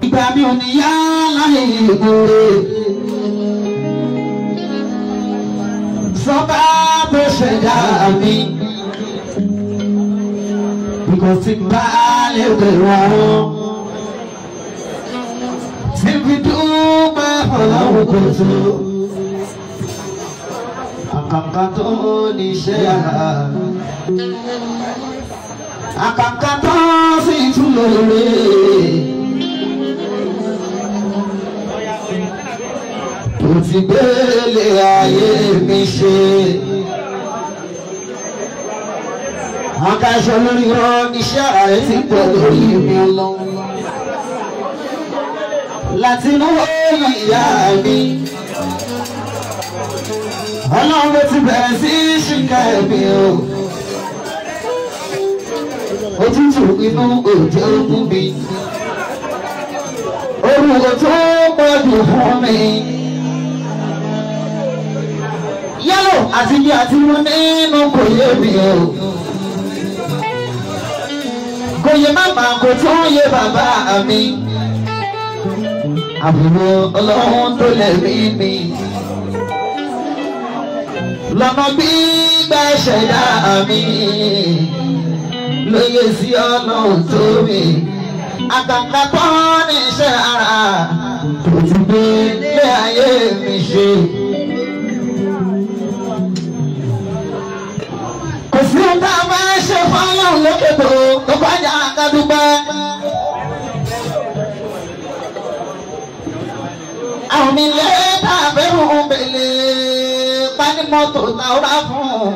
Ìgbà mi ò ní yá láyé ìgbòrè. Sọ́ba tó ṣẹ̀dá mi. Because tí bá lè bẹ̀rù àwọn. Tí fi dúpẹ́ ọlọ́run kò tó. Àkàkà tó níṣẹ́ yàrá. Àkàkà tó sì tún lóore. Tó ti gbélé ayé mi ṣe. Àkàṣọ lórí wọn iṣẹ́ ààrẹ ti pọ̀ lórí mi lọ. Láti inú òòyì ìyá mi. Ọlọ́run ló ti bẹ̀rẹ̀ sí ṣìkà ẹ̀mí o. Òtútù inú òjò mú mi. Orúkọ tó pọ̀ jù fún mi. Yálò àti bí àti wọn nínú kò yé mi o. Kò yé màmá kò tún yé bàbá mi. Àbúrò Ọlọ́run tó lẹ̀mí mi. Lọ́nà gbígbà ṣẹ̀dá mi. Lóye sí Ọlọ́run tó mi. Àkàkà tó ní iṣẹ́ ara. Tó ti gbé lé ayé mi ṣe. Kò sí ọ̀tá máa ṣe fọ́lọ́run lókè tó kọjá kádúpẹ́. Àwọn mi lé tàbẹ̀rù bèlè pánimọ́tò táwọn fún.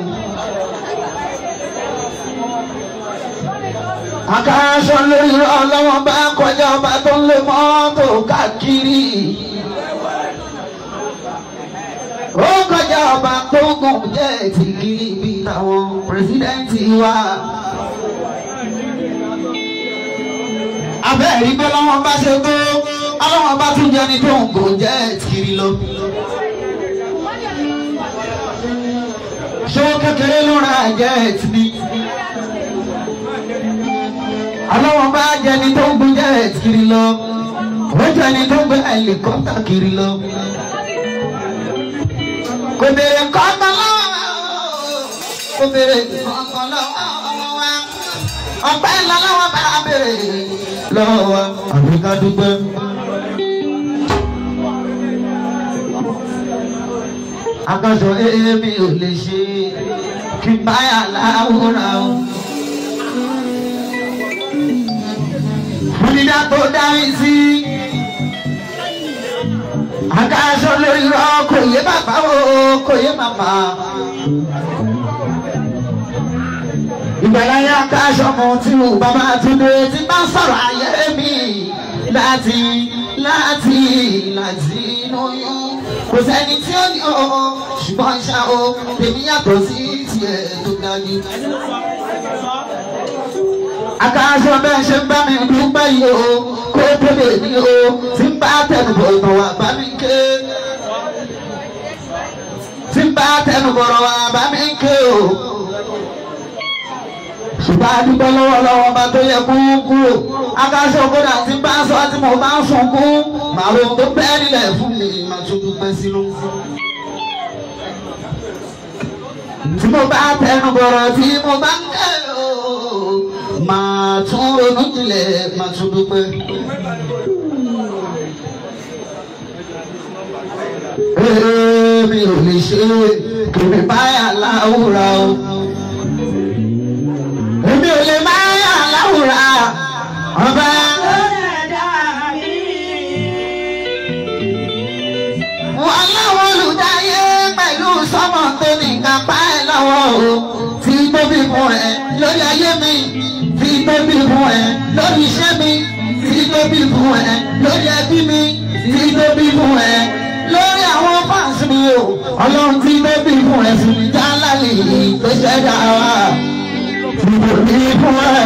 Àkàṣọ lórí ọlọ́wọ́ bá kọjá ọba tó ń lé mọ́tò káàkiri. Ó kọjá ọba tó gùn jẹ́ tìkiri bí táwọn pírẹsidẹ́ǹtì wa. Abẹ́ẹ̀rí pé lọ́wọ́ bá ṣe tó, ọlọ́wọ́ bá tún jẹ́ ní tó ń gùn jẹ́ tìkiri lọ. Ṣé kékeré ló ra jẹ́ tìbí? Ọlọ́wọ́ bá jẹ́ ní tó ń gùn jẹ́ tìkiri lọ. Ó jẹ́ ní tó ń gbé hẹlikọ́pítà kiri lọ. Kò bèrè kọ́kọ́ lọ́wọ́, kò bèrè kọ́kọ́ lọ́wọ́ wa. Ọpẹ́ ńlá lọ́wọ́ bá bèrè lọ́wọ́ wa. Àbíká dúpẹ́. Àkàṣọ èmi ò lè ṣe kí n báyà láwùrán o. Fúnidá tó dá mi sí. Àkàṣọ lórí rọ kò yé bàbá o kò yé màmá. Ìgbàláyé àkàṣọ mọ tí mo bàbá Túndé ti bá sọ̀rọ̀ ayé mi láti inú yún. Kò sẹ́ni tí ó ní o ṣùgbọ́n ṣá o tèmi yàtọ̀ sí tiẹ̀ tó dájú. Àkàṣọ bẹ́ẹ̀ ṣe ń bá mi dúpẹ́ yìí o kó tó lè ní o tí ń bá tẹnubọ̀ ìtàn wà bá mi ké. Tí ń bá tẹnubọ̀ wà bá mi ké o. Ṣùgbọ́n adúgbò lọ́wọ́lọ́wọ́ bá tó yẹ kú kúrò. Àkàṣọ kódà tí ń bá sọ tí mo bá ń sunkún. Màá wo tó bẹ́ẹ̀ nílẹ̀ fún mi máa tún dúpẹ́ sínú. Tí mo bá tẹnubọ̀rọ̀ tí mo bá ń ké o. Màá tún ronú jinlẹ̀ máa tún dúpẹ́. Èmi ò lè ṣe kìrì báyà láwùrá o. Èmi ò lè báyà láwùrá ọba. Wọ́n láwọn olùdáyé pẹ̀lú sọ́mọ̀ tó ní kápá ẹ̀ lọ́wọ́ o. Tí tóbi fún ẹ lórí ayé mi. Tí tóbi fún ẹ lórí iṣẹ́ mi. Tí tóbi fún ẹ lórí ẹbí mi. Tí tóbi fún ẹ lórí àwọn fáǹsì mi o. Ọlọ́run tí tóbi fún ẹ fún mi já lálẹ́ tó ṣẹ̀dá wa. Tí tóbi fún ẹ.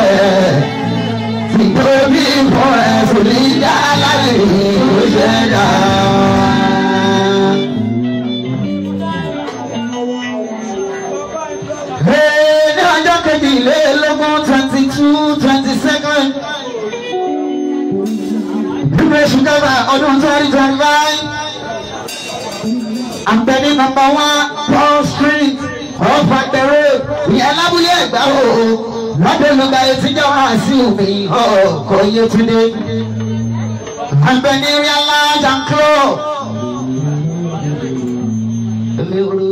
Tí tóbi fún ẹ̀sùn níjà láyé ló ṣẹ̀dá. Ní ọjọ́ kejìlélógún 22-22 nínú oṣù kẹfà ọdún 2025 àgbẹ̀ni number 1 Paul Street off Àgbẹ̀rẹ̀ ìyẹn lábúlé Ẹ̀gbá o lọ́dọ̀ olùgbà ètìjọ́ wá sí omi ọkọ̀ Yétúndé àgbẹ̀ni Riala Janklo èmi ro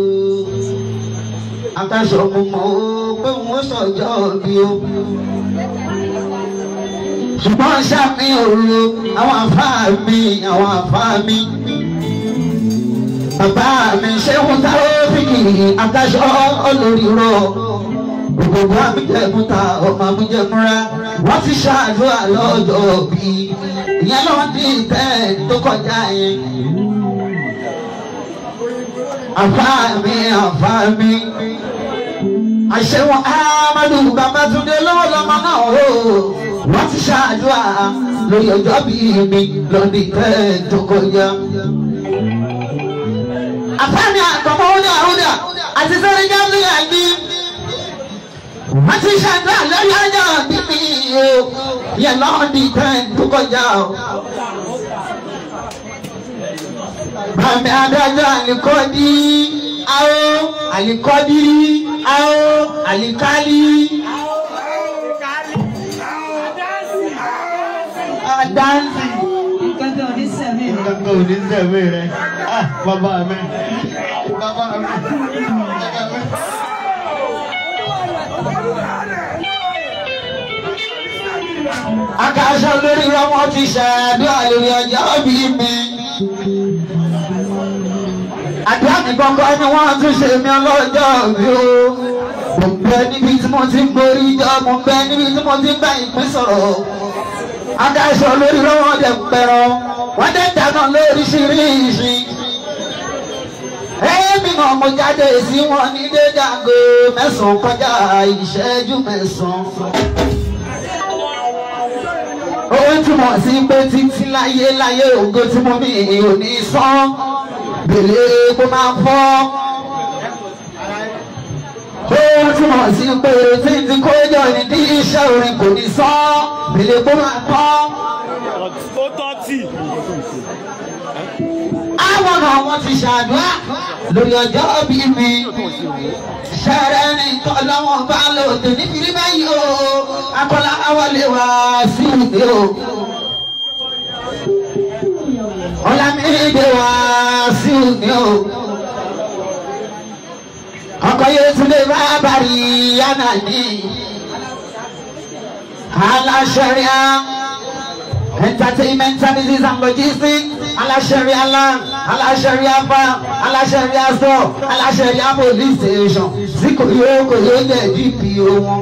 àtàṣọ mo mọ̀ ó pé wọ́n sọ̀jọ́ bí o ṣùgbọ́n ṣàmì òru àwọn àfáà mi bàbá mi ṣéhùn táwọn fìkì àtàṣọ olórí rọ gbogbo àmìjẹ̀kúta ọmọ àmìjẹ̀kúnra wọ́n ti ṣàdúrà lọ́jọ́ bí ìyẹn lọ́wọ́ ní ìtẹ́ tó kọjá yẹn. àfáà mi àṣẹwọ̀n Amadu Babatunde lọ́wọ́ lọ́mọ náà o wọ́n ti ṣàdúrà lórí ọjọ́ bí mi lọ́dún ìtẹ́ tó kọjá. àfáà mi àkọ́kọ́ húdà àti sẹ́rí jáde àgbí wọ́n ti ṣàdúrà lórí ọjọ́ bí mi o yẹn lọ́dún ìtẹ́ tó kọjá o. Bàmí adájọ́ àlìkọ́dí àlìkálí dáńsì. Nǹkan ò ní sẹ̀mí rẹ̀. Nǹkan ò ní sẹ̀mí rẹ̀. Bàbá mi. Akáṣọ lórí ọmọ ti ṣàdúrà lórí ọjọ́ bí mi. Àdúrà mi kọ́kọ́ ni wọ́n tún ṣe mí ọlọ́jọ́ mi o. Mo ń bẹ níbi tí mo ti ń borí jọ, mo ń bẹ níbi tí mo ti ń bá ìpín sọ̀rọ̀. Akáṣọ lórí ọmọ dẹ̀ ń pẹ̀rọ, wọ́n dẹ̀ dáná lóríṣiríṣi. Èmi náà mo jáde sí wọn ní dédàgò mẹ́sàn-án kọjá ìṣẹ́jú mẹ́sàn-án. Ó túmọ̀ sí pé títí láyé ògo tí mo ní ò ní sán. Bèlè kó máa fọ́. Ó túmọ̀ sí pé títí kó jọ ní bí iṣẹ́ orin kò ní sán. Bèlè kó máa fọ́. Ó tọ́ tì. Àwọn náà wọ́n ti ṣàdúrà lórí ọjọ́ bí mi. Ṣẹ̀rẹ̀ ní tọ́lọ́wọ́n bá lòdì níbi báyìí o. Akọ́lá wọlé wá sí ìdè o. Ọlámídé wá sí ìdè o. Ọkọ̀ Yétúndé bá bàrí yánà ní. Aláṣẹ̀ríà entertainment services and logistics. Aláṣẹ̀ríà land, Aláṣẹ̀ríà farm, Aláṣẹ̀ríà store, Aláṣẹ̀ríà police station. Sí kò yóò jẹ́ DPO wọn.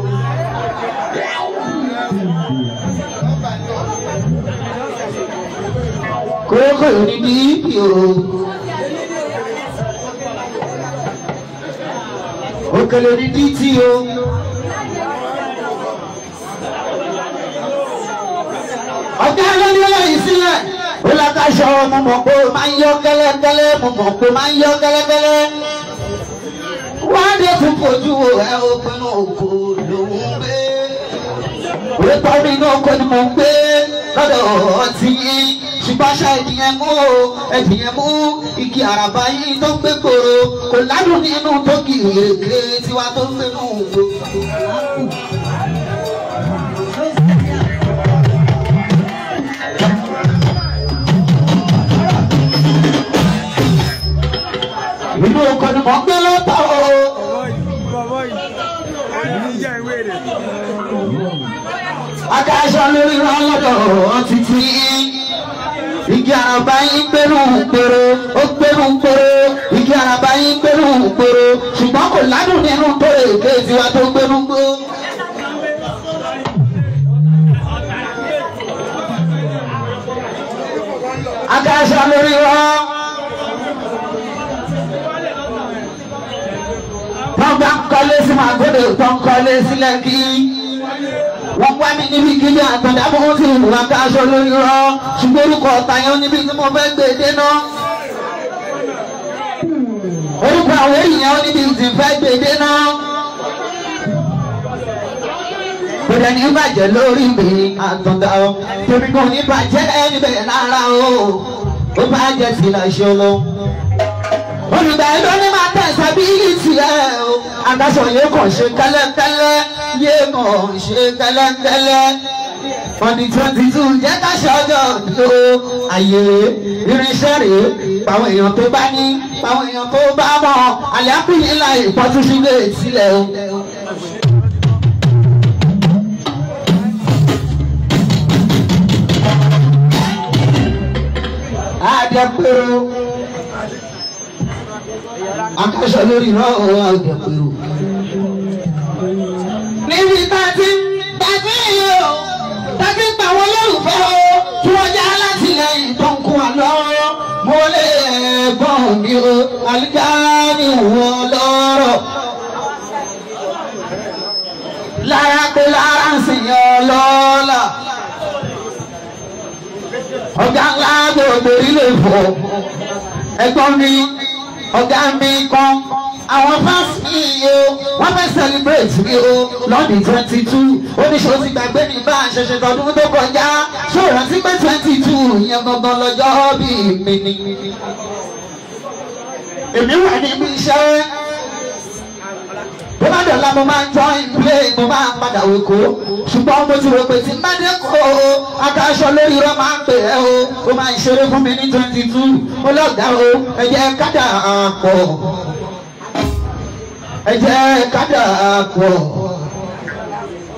Kókò ní DPO. Òkèlè ní DTO. Ọ̀gá lórí ẹ̀yìn sílẹ̀. Ó lákàṣọ mo mọ̀ pé ó máa ń yọ gẹ́lẹ́gẹ́lẹ́, mo mọ̀ pé ó máa ń yọ gẹ́lẹ́gẹ́lẹ́. Wọ́n á dé tún fojú wo ẹ o pinnu òkú lòún gbé. Òwe tọ́rí inú oko ni mò ń gbé lọ́dọ̀ ọtí yín. Ṣùgbọ́n ṣá ẹ̀dìyẹn mú igi àràbá yín tó ń gbé koro. Kò ládùn nínú tó kì í rèké tiwa tó ń gbé nù gbó. Inú oko ni mò ń gbé lọ́tọ̀ o. Akáṣọ lórí wọn lọ́dọ̀ títí. Igi àràbá yín gbẹ́rù gbòòrò, ó gbẹ́rù gbòòrò. Igi àràbá yín gbẹ́rù gbòòrò. Ṣùgbọ́n kò ládùn nínú tó èké tiwa tó gbẹ́rù gbó. Akáṣọ lórí wọn. Wọ́n bá ń kọ́lé sí Màgódò tó ń kọ́lé sí Lẹ́kì. wọ́n wá mi níbi kílẹ̀ àtọ̀dá bó ti wà káṣọ lórí rọ ṣùgbọ́n orúkọ ọ̀tàyàn níbi tí mo fẹ́ gbé dé náà. orúkọ àwọn èèyàn níbi tí fẹ́ gbé dé náà. kò dẹ̀ ní bàjẹ́ lórí mi àtọ̀dá o torí kò ní bàjẹ́ níbẹ̀ rárá o ó bàjẹ́ sí láṣọ lọ. olùdarí ló ní máa tẹ̀sán bí ìtìlẹ̀ o àtàṣọ yóò kàn ṣe kẹ́lẹ́kẹ́lẹ́ yóò kàn ṣe kẹ́lẹ́kẹ́lẹ́. ọdún 22 jẹ́ ká ṣọjọ́ tó àyè irinṣẹ́ rèé pàwọn èèyàn tó bá ní pàwọn èèyàn tó bá mọ̀ àlẹ́kùnrin ńlá ìpọ́túnṣúgbé sílẹ̀ o. àjẹpẹ̀rọ akẹ́sọ̀ lórí ìran ọ̀rọ̀ àjẹpẹ̀rọ. níbi tàbí yìí o tàbí pàwọn olólùfẹ́ o tí wọ́n já látìlẹ́yìn tó ń kún wa lọ́wọ́ mo lè gbọ́n mi o àlùjáde wọn lọ́rọ̀ lára pé lára ń sìn yọ lọ́la ọ̀gá ńlá gbogbo ilé fò ẹ̀gbọ́n mi ọ̀gá mi kan àwọn fásitì yìí o wọ́n fẹ́ celebrate mi o lọ́dún 22 oníṣòwò ti gbàgbé mi bá àṣẹṣe tọdún tó kọjá ṣòro sí pé 22 yẹn gangan lọ́jọ́ bí mi ni. èmi wà níbi iṣẹ́ bó bá dọ̀la mo máa ń join play mo máa ń padà wéko ṣùgbọ́n mo ti rò pé tí n bá dé kó o akáṣọ lórí irọ́ máa ń pè ẹ́ o ó máa ń ṣeré fún mi ní 22 ó lọ́gà o ẹ jẹ́ kádà pọ̀ ẹ jẹ́ kádà pọ̀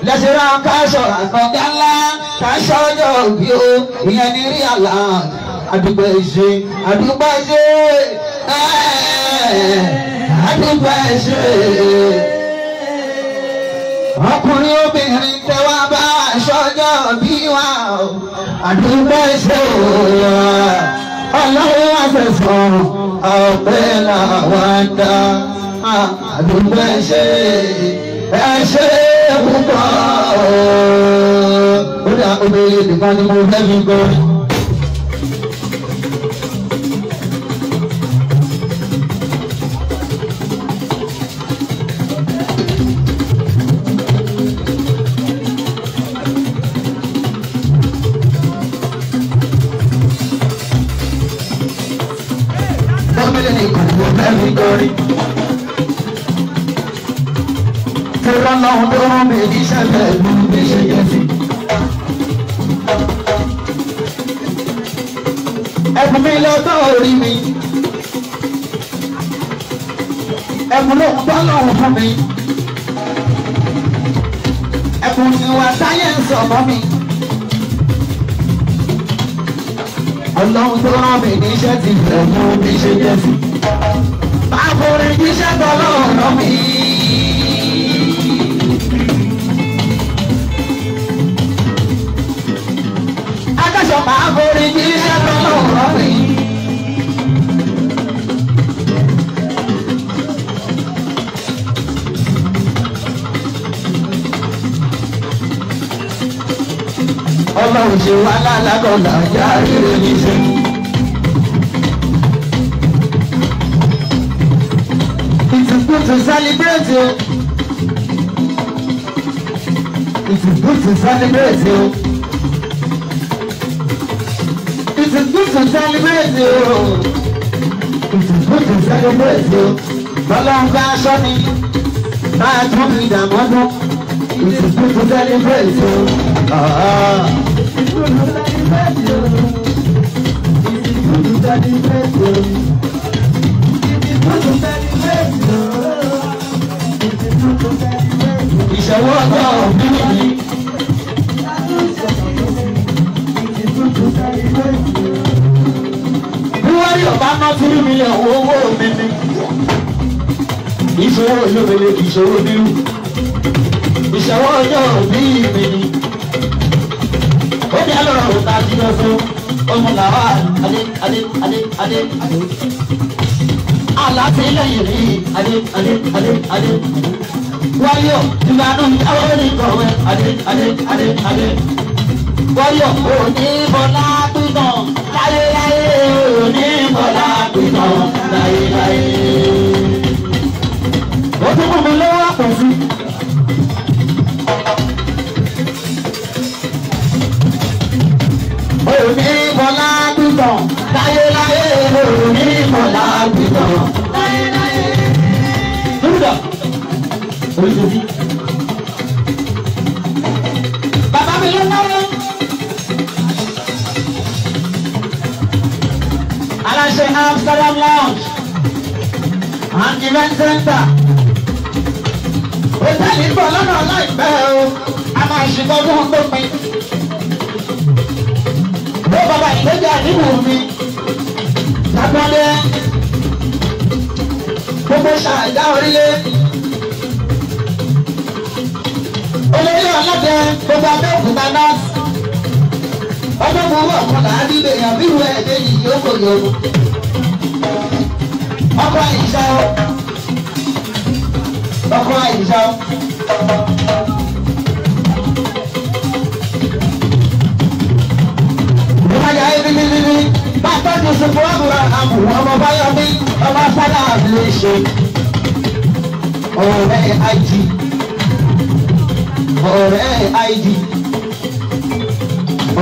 lẹ́sẹ̀ ra káṣọ àgbọ̀ngá ńlá káṣọ ọjọ́ òbí o ìyẹn ní rí àlá àdúgbò ẹ̀ṣẹ̀ àdúgbò ẹ̀ṣẹ̀ àdúgbò ẹ̀ṣẹ̀ ọkùnrin obìnrin tẹwà bá aṣọjọ́ bí wà ó àdúgbò ẹ̀ṣẹ̀ ọlọ́run àfẹ̀sán ọ̀pẹ làwọn dá àdúgbò ẹ̀ṣẹ̀ púpọ̀ ó dà obìnrin nìkan ni mo fẹ́ fi gbọ́. Ọlọ́run tó rán mi níṣẹ́ pẹ̀lú bí ṣe yẹ sí. Ẹ̀bùn mi lọ́dọ̀ orí mi. Ẹ̀bùn lòun bá lọ́run fún mi. Ẹ̀bùn ìwà táyé ń sọ̀mọ́ mi. Ọlọ́run tó rán mi níṣẹ́ ti pẹ̀lú bí ṣe yẹ sí. Báwo ni níṣẹ́ tọ́lọ́run rán mi? Máa borí kí iṣẹ́ tó lọ́wọ́ mi. Ọlọ́run ṣe wá lálákọ̀ọ́lá já rere níṣẹ́. It is good to celebrate you. It is good to celebrate you. It is good to celebrate you. It is good to celebrate you. Ọlọ́run bá aṣọ mi, máa tún mi dààmú ọdún. It is good to celebrate you. It is good to celebrate you. It is good to celebrate you. It is good to celebrate you. It is good to celebrate you. Ìṣòwò ọjọ́ òbí mi. Buhari ọba ná 3 million owó mi ni. Ìṣòwò olóbele kì í ṣòwò nírú. Ìṣòwò ọjọ́ òbí mi ni. Ó ní àlọ́rọ̀ òta jí lọ fún ọmọ làwà adé. Àlàtìlẹ́yìn rí adé. wáyọ̀ ìgbàanú ìyàwó ní kọ̀wé adé adé adé adé. wáyọ̀ òní bọ́lá pínpọ̀ láyé láyé òní bọ́lá pínpọ̀ láyé láyé. ó tún mú mi lọ́wọ́ àpò sí. òní bọ́lá pínpọ̀ láyé láyé òní bọ́lá pínpọ̀ láyé láyé. lóòótọ́ oríṣiríṣi. bàbá mi ló náwó. aláṣẹ Amsterdam Lounge and Event Center. hòtẹ́ẹ̀lì ń bọ̀ lọ́nà láìpẹ́ o a máa ṣìkọ́ fún un tó pin. ó bàbá ìgbéga àdìbò mi lágbọ́lé gbogbo ṣàjà orílẹ̀. olórí ọlọ́dẹ gbogbo abẹ́òkúta náà ọjọ́ gbogbo ọ̀kan láàbí èèyàn bí ìwé ẹ̀dẹ́ yìí yóò kò yọrù ọkọ̀ àyíṣà ọkọ̀ àyíṣà. ìwádìí ayé bíbí bá tọ́jú sọ̀kọ̀ àbúrò àmùwọ̀n ọmọ báyọ̀mí ọmọ fádà lè ṣe ọ̀rẹ́ àìjì. ọ̀rẹ́ ID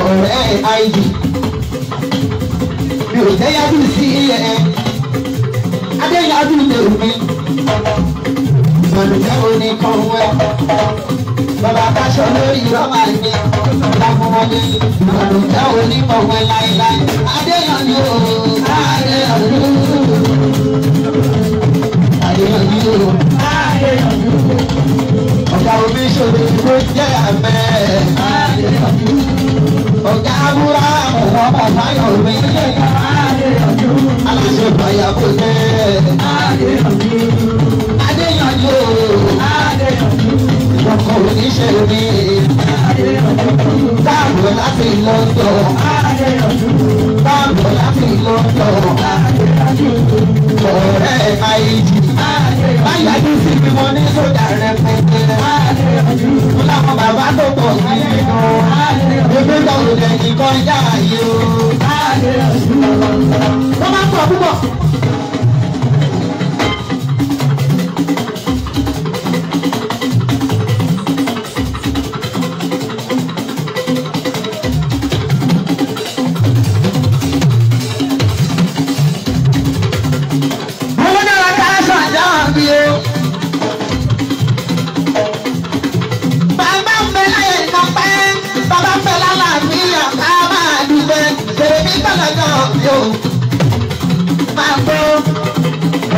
ọ̀rẹ́ ID mi ò tẹ́yàdú sí ẹ̀ adéyàdú lèrú mi ìbànújẹ́ oníkan wẹ́ bàbá káṣọ lórí rọ́mà ní láfọwọ́lé ìbànújẹ́ oníkan wẹ́ láéláé adéyàdú adéyàdú adéyàdú adéyàdú. ọ̀gá omi ṣòro ló jẹ́ àmẹ́. ọ̀gá abúlá ọ̀wọ́ bàbá yọ̀ mí. aláṣẹ bàyà kò jẹ́. adéyanjú. ìkọ̀kọ̀ oníṣẹ́ mi. káàbọ̀ láti lọ́tọ̀. káàbọ̀ láti lọ́tọ̀. ọ̀rẹ́ àìjì. báyàjú sí mi mo ní sójà rẹpẹtẹ. láwọn bàbá tó pọ̀ sí nínú. ebi tó lò lẹ́yìn kọjá yìí o. wọ́n máa ń pọ̀ púpọ̀.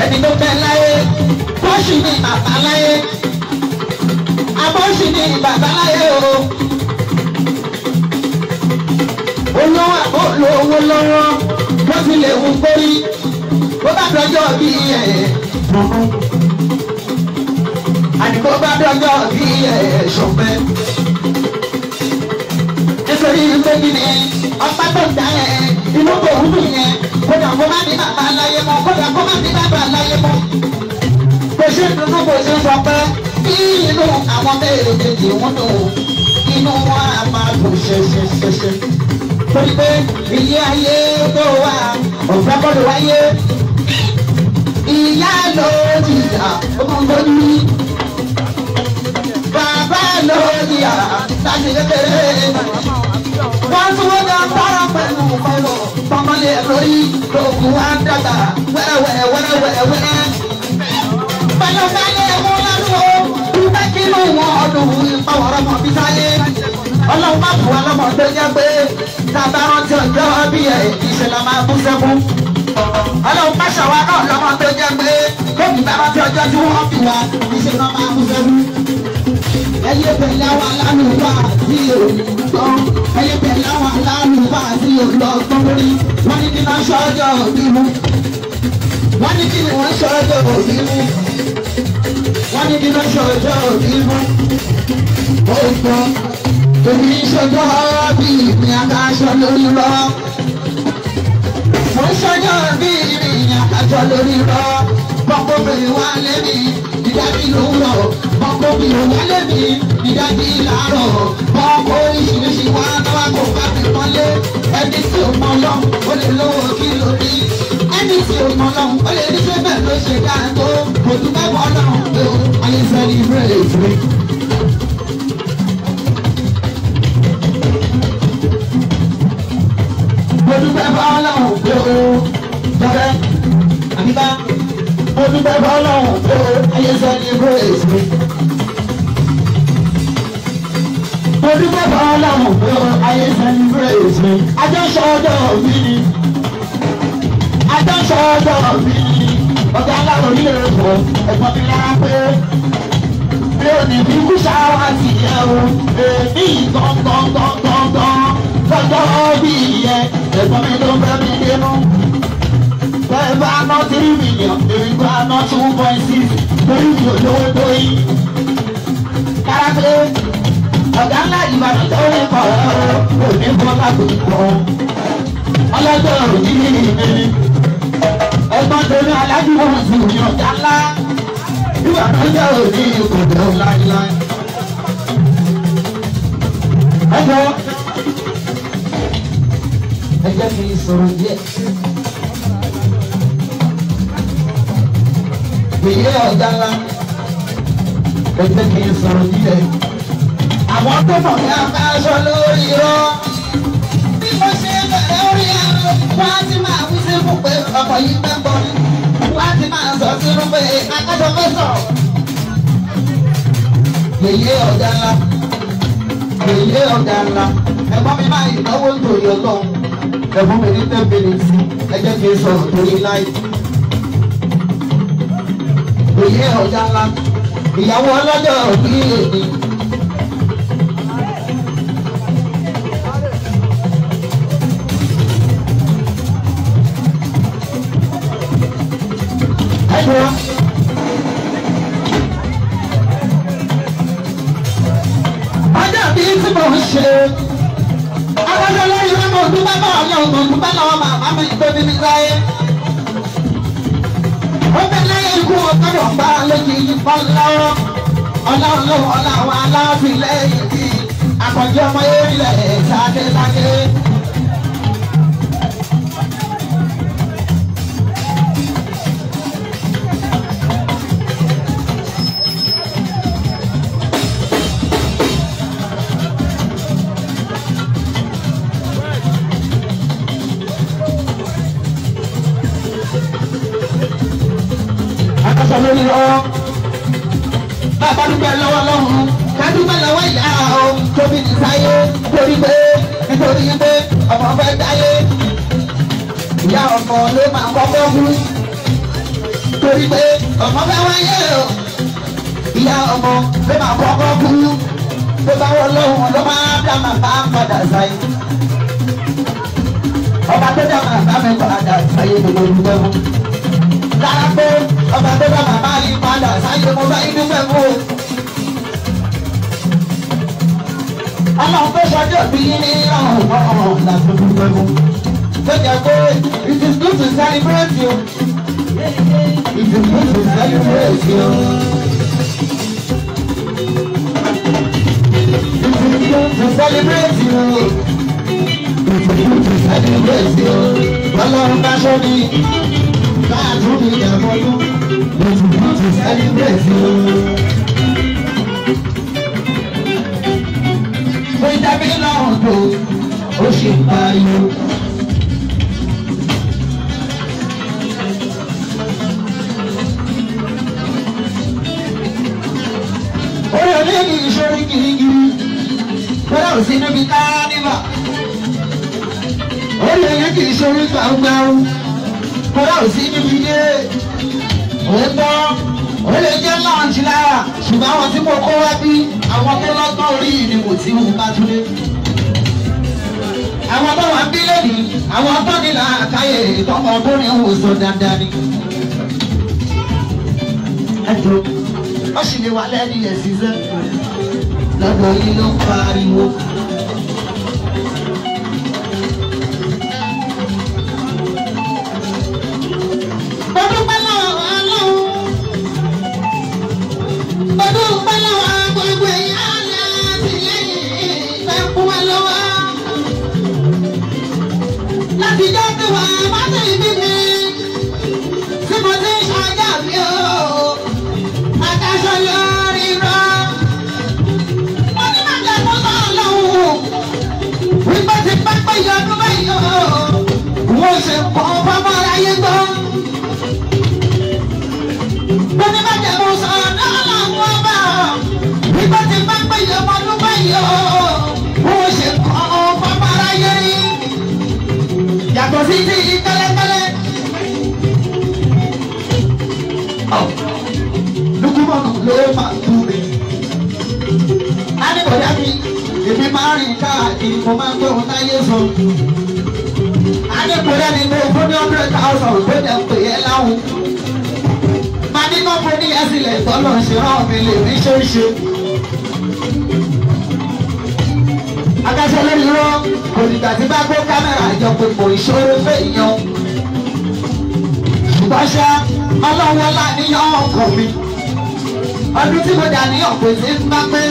ẹni tó bẹ láyé bọ́ọ̀ṣì ni bàbá láyé abọ́ọ̀ṣì ni bàbá láyé o. olówó àbólówó lọ́wọ́ wọ́n ti lè wù kórí bó bá dọjọ́ bí ẹ̀ àdìgbò bá dọjọ́ bí ẹ̀ ṣọ̀fẹ́. nítorí pé kí ni ọpá tó dá ẹ̀ inú kò wúlò yẹn kódà kó má ní bàbá láyé mọ́ kódà kó má ní bàbá láyé mọ́. kò ṣe dùnú kò ṣe sọ pé kí inú àwọn méjèèjì wọn dùn inú wọn á máa dùn ṣẹṣẹṣẹṣẹ. torí pé ilé ayé tó wà ọ̀fẹ́ bọ́dọ̀ wáyé ìyá ló jìyà ọmọ lórí bàbá ló jìyà láti kékeré. wọ́n tún wọ́n dá bára pẹ̀lú pẹ̀lú tọmọlé lórí lóògùn wa dàgbà wẹ́rẹ́wẹ́rẹ́. pẹ̀lú kálẹ̀ mú lánàá o dúpẹ́ kí ló wọ́n ọdún ìpàwọ̀rọ̀ mọ̀ bí sáyé. ọlọ́run má bù wá lọ́mọ tó jẹ́ pé tàbá rántí ọjọ́ bí ẹ̀ ìṣẹ̀lẹ̀ máa bú sẹ́kún. ọlọ́run má ṣàwá náà lọ́mọ tó jẹ́ pé lóògùn bá rántí ọjọ́ tí wọ́n fi wá ìṣẹ̀lẹ̀ máa bú sẹ́kún. ẹyẹ pẹ̀lú àwọn alánùbá tí olùgbọ́ ẹyẹ pẹ̀lú àwọn alánùbá tí olùgbọ́ lórí wọ́n ní kí náà ṣọ́jọ́ òbí mú wọ́n ní kí ni wọ́n ṣọ́jọ́ òbí mú wọ́n ní kí náà ṣọ́jọ́ òbí mú. ó gbọ́ èmi ṣọjọ́ bí ìpín akáṣọ lórí rọ mo ṣọjọ́ bí ìrìn àkáṣọ lórí rọ pọ́pọ́ bèrè wá lẹ́bi ìdábí ló ń rọ̀ mọ́ kó mi ò wálé mi ìdájí làárọ̀ wọn kó oríṣiríṣi wá náwó kó bá mi mọ́lé ẹni tí ò mọ lọ́hùn ó lè lówó kí ló ní ẹni tí ò mọ lọ́hùn ó lè ní ṣé bẹ́ẹ̀ ló ṣe dáa tó kò tún bẹ́ẹ̀ wọ́n lọ́hùn pé ó ayé sẹ́ni bírèèdì mi. mo dúpẹ́ fọlọ́hùn pé ó jọfẹ́ àbíbá mo dúpẹ́ fọlọ́hùn pé ó ayé sẹ́ni bírèèdì mi. mo dúpẹ́ fọlọ́hùn pé ó ayé sẹ́ni bírèèdì mi. àjọṣọ ọjọ́ mi ni àjọṣọ ọjọ́ mi ni ọ̀gá aláwọ̀ nílé ẹ̀fọ́ ẹ̀fọ́ mi lára pé mi ò ní fi kú ṣáwá sí ẹ o èmi gangan lọ́jọ́ bí ìyẹn ẹ̀fọ́ mi ló fẹ́ mi dénú. bẹ́ẹ̀ bá ná 3 million èmi bá ná 2.6 torí mi ò lówó tó yí. kára pé ọ̀gá ńlá ìbàdàn tó ń kọ̀ ọ́ òní fọ́nká tó ń kọ́ ọlọ́jọ́ òní ìmẹ́lẹ́ ẹ̀gbọ́n torí aládùúgbò sí òní ọ̀gá ńlá ìbàdàn jẹ́ òní ìkọ̀dọ̀ láíláí. ẹ̀jọ̀ ẹ jẹ́ kí n sọ̀rọ̀ díẹ̀. èyí ọ̀gá ńlá ẹ jẹ́ kí n sọ̀rọ̀ díẹ̀. àwọn tó mọ̀ ní abáṣọ lórí irọ́ bí mo ṣe bẹ̀rẹ̀ orí ẹ̀rọ wọ́n á ti máa wí sí fún pé ọkọ̀ yìí fẹ́ bọ̀ ni wọ́n á ti máa sọ sínú pé akẹ́kọ̀ọ́ fẹ́ sọ̀rọ̀. èyí ọ̀gá ńlá èyí ọ̀gá ńlá ẹ̀gbọ́n mi máa ìnáwó nítorí ọlọ́run ẹ̀gbọ́n mi ní 10 minutes ẹ jẹ́ kí n sọ̀rọ̀ torí láì. èyí ọ̀gá ńlá ìyàwó ọlọ́jọ́ òbí èdè. ọjọ́ bíi tí mo ń ṣe adájọ́ lórí rẹ̀ mo dúpẹ́ bá ọlọ́run mo dúpẹ́ lọ́wọ́ màmá mi tó bí mi láyé. ó bẹ láyé ikú ọgbọ́dọ̀ gbá lójú ìfọ́ lọ́wọ́ ọlọ́run ló wọ́n láwọn aláàfin lẹ́yìn bí àkànjọ ọmọ erílẹ̀ sákésáké. lórí lọ́wọ́ bàbá dúpẹ́ lọ́wọ́ lọ́hùn ká dúpẹ́ lọ́wọ́ ìyá o tóbi ní sáyé nítorí pé ọmọ fẹ́ dáyé ìyá ọmọ ló máa kọ́kọ́ kú torí pé ọmọ fẹ́ wáyé o ìyá ọmọ ló máa kọ́kọ́ kú tó bá wọ lọ́hùn ló máa dá màmá padà sáyé ọba tó dá màmá mi padà sáyé gbogbo ìgbẹ́ mu dára pé ọba tó bá bàbá yìí padà sáyé mo bá yín dúpẹ́ fún o. ọlọ́run tó ṣọjọ́ bí ní ọ̀hún làtún dúpẹ́ fún. tó jẹ́ pé it is good to celebrate you. it is good to celebrate you. it is good to celebrate you. it is good to celebrate you. ọlọ́run bá ṣọ́ mi. God will be there for you. But you want to celebrate you. When that belong to Ocean by you. Oh, your lady is showing you. But I was in a big carnival. Oh, your lady is showing you. Kọ́lá ò sí níbi ilé òótọ́ ó lè jẹ́ láǹtì lára ṣùgbọ́n àwọn tí mo kó wá bí àwọn tó lọ́gbọ́n orí ni kò tí mo bá túlé. àwọn tó wà bí lónìí àwọn tó ní làákàyè tọmọ tó ní ìwòsàn sọ dandan ni. ẹ̀dùn ó sì lè wà lẹ́ni ẹ̀ ṣiṣẹ́ lọ́dọ̀ yìí ló ń pariwo. Bọ́dún pẹ́lá jẹ́ tí wàá má ti bí mi tí mo ti ń ṣàjà mi o àtàṣọ lórí rọ mo ní má jẹ́ kó sọ lọ́wọ́ wípé ti bá pé ìyọdún báyìí o wọ́n ṣe kọ́ fọ́mọ́ aráyé gbọ́ mo ní má jẹ́ kó sọ lọ́wọ́ bá wípé ti bá pé ìyọdún báyìí o wọ́n ṣe kọ́ fọ́mọ́ aráyé rí yàtọ̀ sí ti tẹ́lẹ̀tẹ́lẹ̀. Lukumanu ló máa tú mi. Adébọ̀dá mi, èmi máa rìn káàkiri, mo máa ń gbé ohun táyé sọ. Adébọ̀dá mi mo fún ní 100,000 tó jẹ́ pé ẹ láwùn. Màá ní kọ́ fún ní ẹsìlẹ̀ tọ́lọ̀ ṣe rán mi lè rí ṣe é ṣe. Akáṣọ lórí rọ, kò dìgbà tí bá gbé kámẹ́rà jọ pé kò ìṣòro fẹ́ yan. Ṣùgbọ́n ṣá, ọlọ́wọ́ láníyàn ọkàn mi. Ọdún tí mo dà ní ọ̀pọ̀ tí ń bá pé.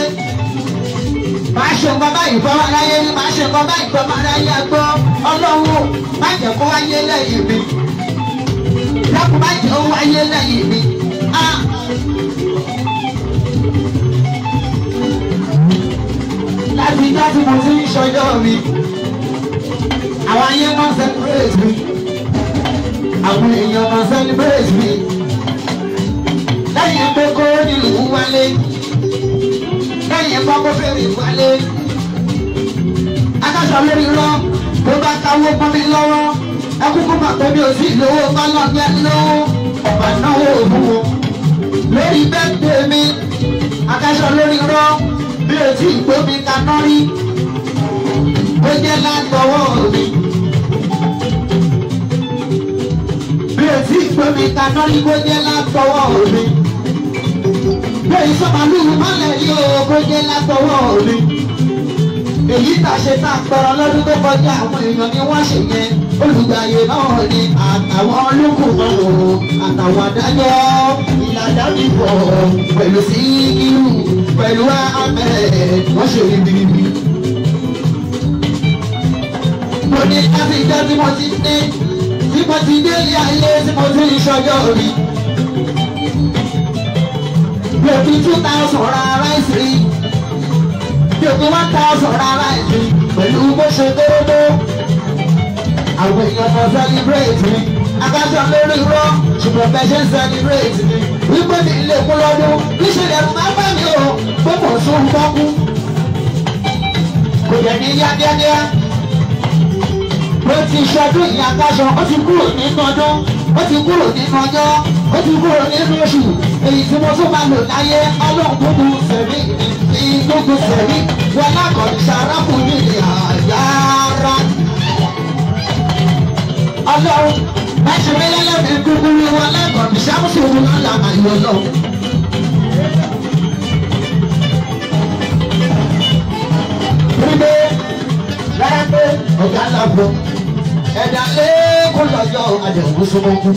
Màá ṣe nǹkan báyìí fọwọ́ aráyé rí, màá ṣe nǹkan báyìí fọwọ́ aráyé gbọ́. Ọlọ́wọ́ má jẹ́ kó wáyé lẹ́yìn mi. Dákun má jẹ́ kó wáyé lẹ́yìn mi. Láti ìjọ́ tí mo ti ń ṣọjọ́ mi, àwọn ayé máa ń celebrate mi, àwọn èèyàn máa ń celebrate mi. Lẹ́yìn pé kó nílùú wálé, lẹ́yìn pé kó fèrè wálé. Akáṣọ lórí rọ, tó bá káwó pọ́n mi lọ́wọ́, ẹkúkú máa pẹ́ mi ò sí lówó bá lọ́gbẹ́ lówó, ọ̀pá náwó òfin wo. Lórí bẹ́ẹ̀ mi, akáṣọ lórí rọ. Bí o ti gbómi kaná rí, ó jẹ́ látọwọ́ mi. Bí o ti gbómi kaná rí, ó jẹ́ látọwọ́ mi. Bí o ìsọ̀mọ̀lú mọ́lẹ̀ rí o, ó jẹ́ látọwọ́ mi. Èyí tà ṣe tá a pẹ̀rọ lọ́dún tó kọjá àwọn èèyàn ni wọ́n ṣe yẹn. Olùgbàyè náà ni àtàwọn olókùnrin àtàwọn adájọ́ ìlànà ìbọ̀ pẹ̀lú Síkírù pẹ̀lú Ahmed wọ́n ṣe ribiribi. Mo ní láti ìjọ tí mo ti dé ilé ayé tí mo ti ń ṣọjọ́ mi. Bí o fi 2,000 ra ráìsì rí, bí o fi 1,000 ra ráìsì rí pẹ̀lú bó ṣe dóródó. Àwọn èèyàn kan celebrate mi. Akájọ lórí rọ, ṣùgbọ́n bẹ́ẹ̀ ṣe ń celebrate mi. Wípé ní ilé kú lọ́dún, níṣẹ́ ẹ̀rù máa bá mi o, pé kò sún bọ́kú. Kò yẹ ní yá díẹ̀díẹ̀. Bó ti ṣọdún ìyá Akáṣọ, ó ti kúrò nínú ọdún, ó ti kúrò nínú ọjọ́, ó ti kúrò nínú oṣù. Èyí tí mo tún máa lò láyé, ọlọ́run gbogbo sẹ̀mí, gbogbo sẹ̀mí, wọn lákọ̀ọ́ ṣàrákùnrin ní àyàrá. Ọlọ́run má ṣe mí lẹ́lẹ́mí kúkúrú wọn lẹ́kọ̀ọ́ ní ṣàmùsù wọn lọ́la àyọ̀ lọ. Ríbe rárá pé ọ̀gá làbọ̀ ẹ̀dá lẹ́kùn lọ́jọ́ àdẹ̀wò sọmọ́kú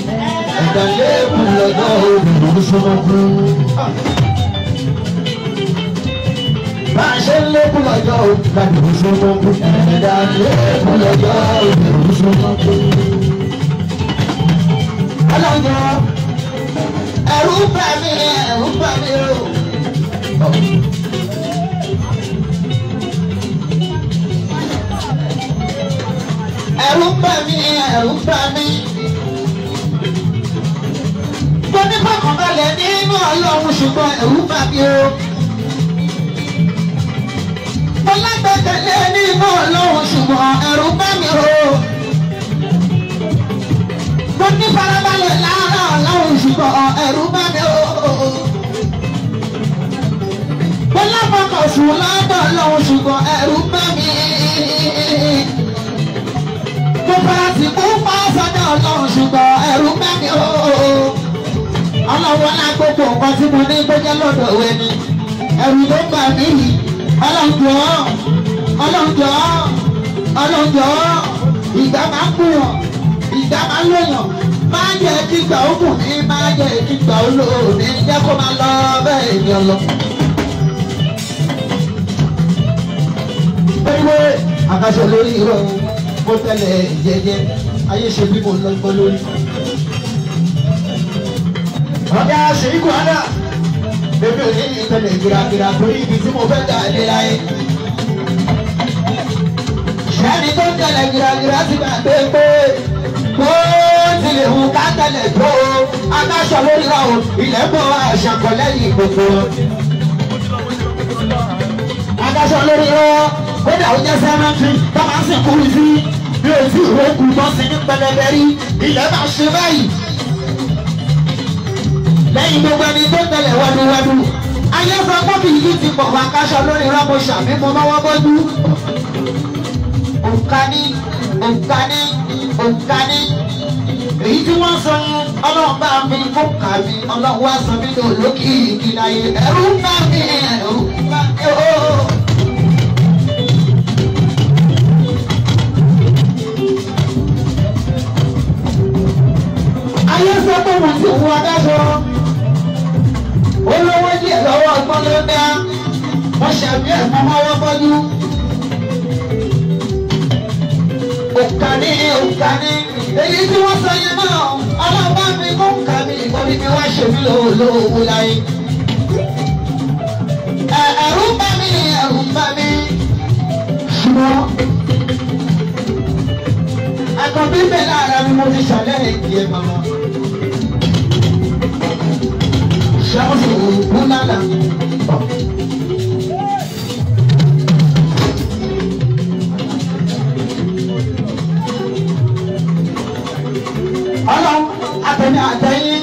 ẹ̀dá lẹ́kùn lọ́jọ́ òdìbò sọmọ́kú. Bá a ṣe ń lékùn lọ́jọ́ àdẹ̀wò sọmọ́kú ẹ̀dá lẹ́kùn lọ́jọ́ òdìbò sọmọ́kú. Ọlọ́jọ́ ẹ̀rù bà mí o. Ẹ̀rù bà mí. Mo ní fọkànbalẹ̀ nínú Ọlọ́run ṣùgbọ́n ẹ̀rù bà mí o. Mo lágbẹ́kẹ̀lé nínú Ọlọ́run ṣùgbọ́n ẹ̀rù bà mí o. Mo ní farabalẹ̀ lára Ọlọ́run ṣùgbọ́n ẹ̀rù bà mí o. Mo láfọkànsùn lọ́dọ̀ Ọlọ́run ṣùgbọ́n ẹ̀rù bà mí. Mo fara sí kú pa sọ́dọ̀ Ọlọ́run ṣùgbọ́n ẹ̀rù bà mí o. Ọlọ́run lágbogbo nǹkan tí mo ní gbẹ́jẹ́ lọ́dọ̀ òwe ni ẹ̀rù tó bà mí yìí. Ọlọ́run jọ̀ọ́ ìgbà máa ń kúrò. Ìgbà máa ń lòyàn, máa ń jẹ́ kígbà òkùn ní, máa ń jẹ́ kígbà olóòní, jẹ́ kó máa lọ bẹ́ẹ̀ ènìyàn lọ. Pẹ̀lú Akáṣọ lórí irọ́ mo tẹ́lẹ̀ jẹ́jẹ́. ayé ṣe bí mo lọ gbọ́ lórí. ọ̀gá ṣèyí kò hánà bébí ò ní ìpẹ̀lẹ̀ gíragíra torí ibi tí mo fẹ́ dà lé láyé. ṣẹ́ni tó ń tẹ̀lé gíragíra ti gbà pé bó tilẹ̀ hù ká tẹ̀lé tó akáṣọ lórí ra o ilẹ̀ bọ̀ àṣàkọ lẹ́yìn gbogbo. akáṣọ lórí rọ kódà ó jẹ́ sẹ́mẹ́ntì tó máa ń sìnkú sí bí o ti ìrókù tó sí ní pẹlẹbẹ rí ilẹ̀ máa ṣe báyìí. lẹ́yìn gbogbo ẹni tó tẹ̀lé wẹ́dúwẹ́dú ayé sọ pé kì í ti pọ̀ wá akáṣọ lórí rọ mo ṣàmì mo mọ́wọ́ bọ́jú. òǹkání òǹkání òǹkání èyí tí wọ́n sọ yẹn ọlọ́run bá mi kó kà mí ọlọ́run wá sọ mí lò lókè ìkìláyé ẹ̀rù ń bá mi ẹ̀rù ń bá mi ó. ayé sọ pé mo ti wọ adájọ́ olówó díẹ̀ lọ́wọ́ ọgbọ́n ló dá wọ́n ṣàbí ẹ̀fọn mọ́wọ́ bọ́jú. òǹkàní òǹkàní èyí tí wọ́n sọ yẹn náà ọlọ́pàá mi kó ń kà mí ìkọ́ni mi wá ṣe mí lówó láyé. ẹ̀rù ń bá mi ẹ̀rù ń bá mi. ṣùgbọ́n àkànbí bẹ́ẹ̀ lára mi mo ti ṣàlẹ́ ìdíyẹ màmá. ṣàkóso òògùn lánàá. ọlọ́run àtẹ̀mí àtẹ̀yìn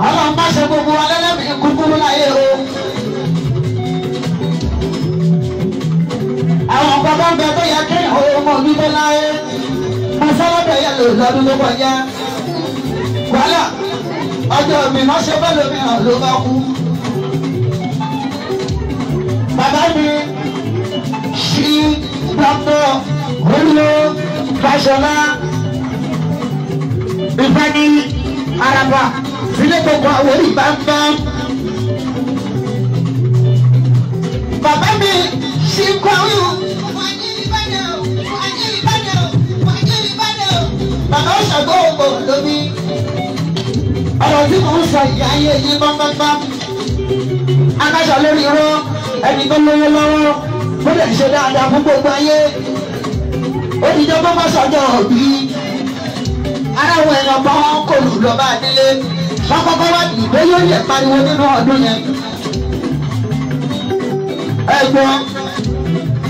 ọlọ́run má ṣe gbogbo alẹ́lẹ́mì kúkúrú láyé o. àwọn bàbá ń bẹ tó yẹ kí ọmọ mi tó láyé mo sọ́wọ́dọ̀ yẹ lò lọ́dún ló kọjá. wàhálà ọjọ́ mi má ṣe bẹ́ẹ̀ lómi hàn ló bá kú. bàbá mi ṣí dọ́kítọ̀ olú fàṣọlá ìfani araba sílẹ̀ gbogbo àwọn orí bámbám. bàbá mi ṣì ń kọ́ ọ́yún. bàbá ṣàgbọ́ ògbò lómi. ọ̀rọ̀ tí mò ń sọ ìyá ayé yìí bámbám. akáṣọ lórí irọ́ ẹni tó lówó lọ́wọ́ ó lè ṣe dáadáa fún gbogbo ayé. ó ní jọ́ bọ́ bá ṣọjọ́ òbí aráwọ̀ èèyàn bọ́ kò lù lọ́ba nílé wọ́n kọ́kọ́ wá ìgbé yóò yẹ pariwo nínú ọdún yẹn. ẹ̀gbọ́n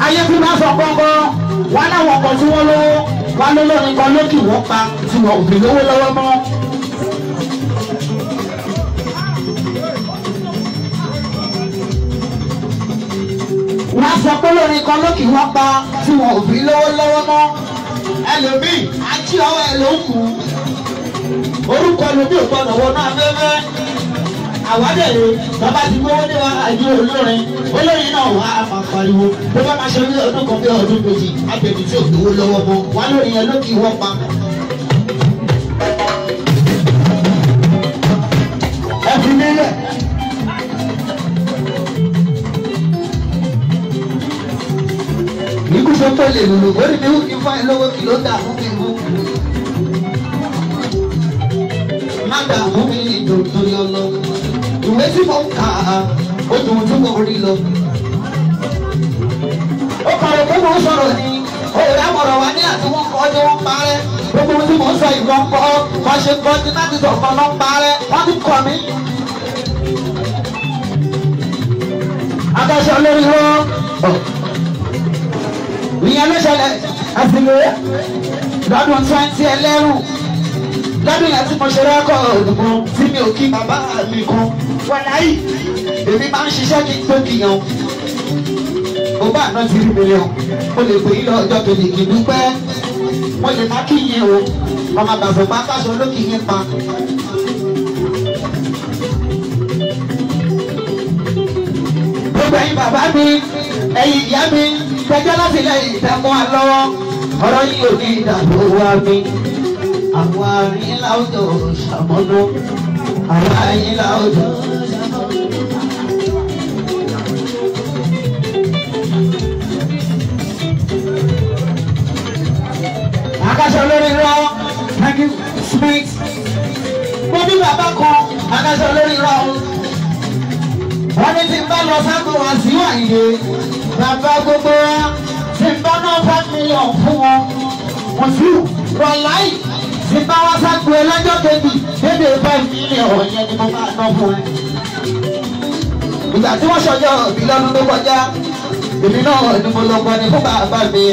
ayé tí wọ́n sọ gbọ́ngọ́ wọn láwọn kan tí wọ́n lówó wọn lólórin kan lókì wọ́n pa tí wọ́n ò fi lówó lọ́wọ́ mọ́. wọ́n sọ pé lórin kan lókì wọ́n pa tí wọ́n ò fi lówó lọ́wọ́ mọ́. ẹlòmíì àti ọwọ́ ẹ ló ń kú orúkọ ẹlòmíì ò gbọdọ̀ wọnú afẹ́fẹ́ àwádẹ́rẹ́ bàbá ti gbówó ní wa àjọ olórin náà wà á máa pariwo tó bá máa ṣe ní ọdún kan bí ọdún méjì ábẹ́bí tí ò gbówó lọ́wọ́ mọ́ wà lórí yẹn lókì wọ́n pa. ẹ fi nílẹ̀. ikú sọ pé lè lòlò orí mi kì í fún ẹ lọ́wọ́ kí ló dà fún mi mú. má dà fún mi nítorí ọlọ ìwé tí mo ń kà á ó dùn tí mo rí lọ. ó kọ̀rọ̀ pé mo ń sọ̀rọ̀ ni òòrè àmọ̀ràn wa ní àti wọ́n kọ́ ọdún wọn parẹ́ gbogbo tí mo ń sọ ìwọ̀n kọ́ wọ́n ṣe kọ́ ní láti sọ̀kan lọ́ parẹ́ wọ́n ti kọ̀ mí. adájọ́ lórí wọn ìyẹn ló ṣẹlẹ̀ àsìlè lọ́dún 2011 lọ́dún yẹn tí mo ṣe rẹ́kọ̀ òdùnkún tí mi ò kí bàbá mi kan wọ́n láyì èmi máa ń ṣiṣẹ́ kí n tó kìyàn mo bá àná ti rí mílíọ̀n mo lè pè é lọ ọjọ́ kejì kì í dúpẹ́ mo lè má kí yẹn o ọmọ àgbàfọ̀ bá káṣọ lókè yẹn pa. gbogbo ẹ̀yin bàbá mi ẹ̀yin ìyá mi gbẹjọ́ láti lẹ́yìn ìtẹ́mọ́ àlọ́wọ́ ọ̀rọ̀ yìí ò ní ìdàgbò wa mi. àwọn àárín láwùjọ ṣàmọ́nà àwọn àárín láwùjọ. akáṣọ lórí rọ Smith mo ní bàbá kan adájọ́ lórí rọ wọ́n ní tí n bá lọ sáko wá sí wàyíde bàbá gbogbo wa tí n bá náà 5 million fún wọn wọ́n sì rọ láì tí n bá wá sáko ẹlẹ́jọ́ kejì dédé 5 million yẹn ni mo máa ná fún ẹ. ìgbà tí wọ́n ṣọjọ́ òbí lọ́dún tó kọjá èmi náà ni mo lọ gbọ́ni fún bàbá mi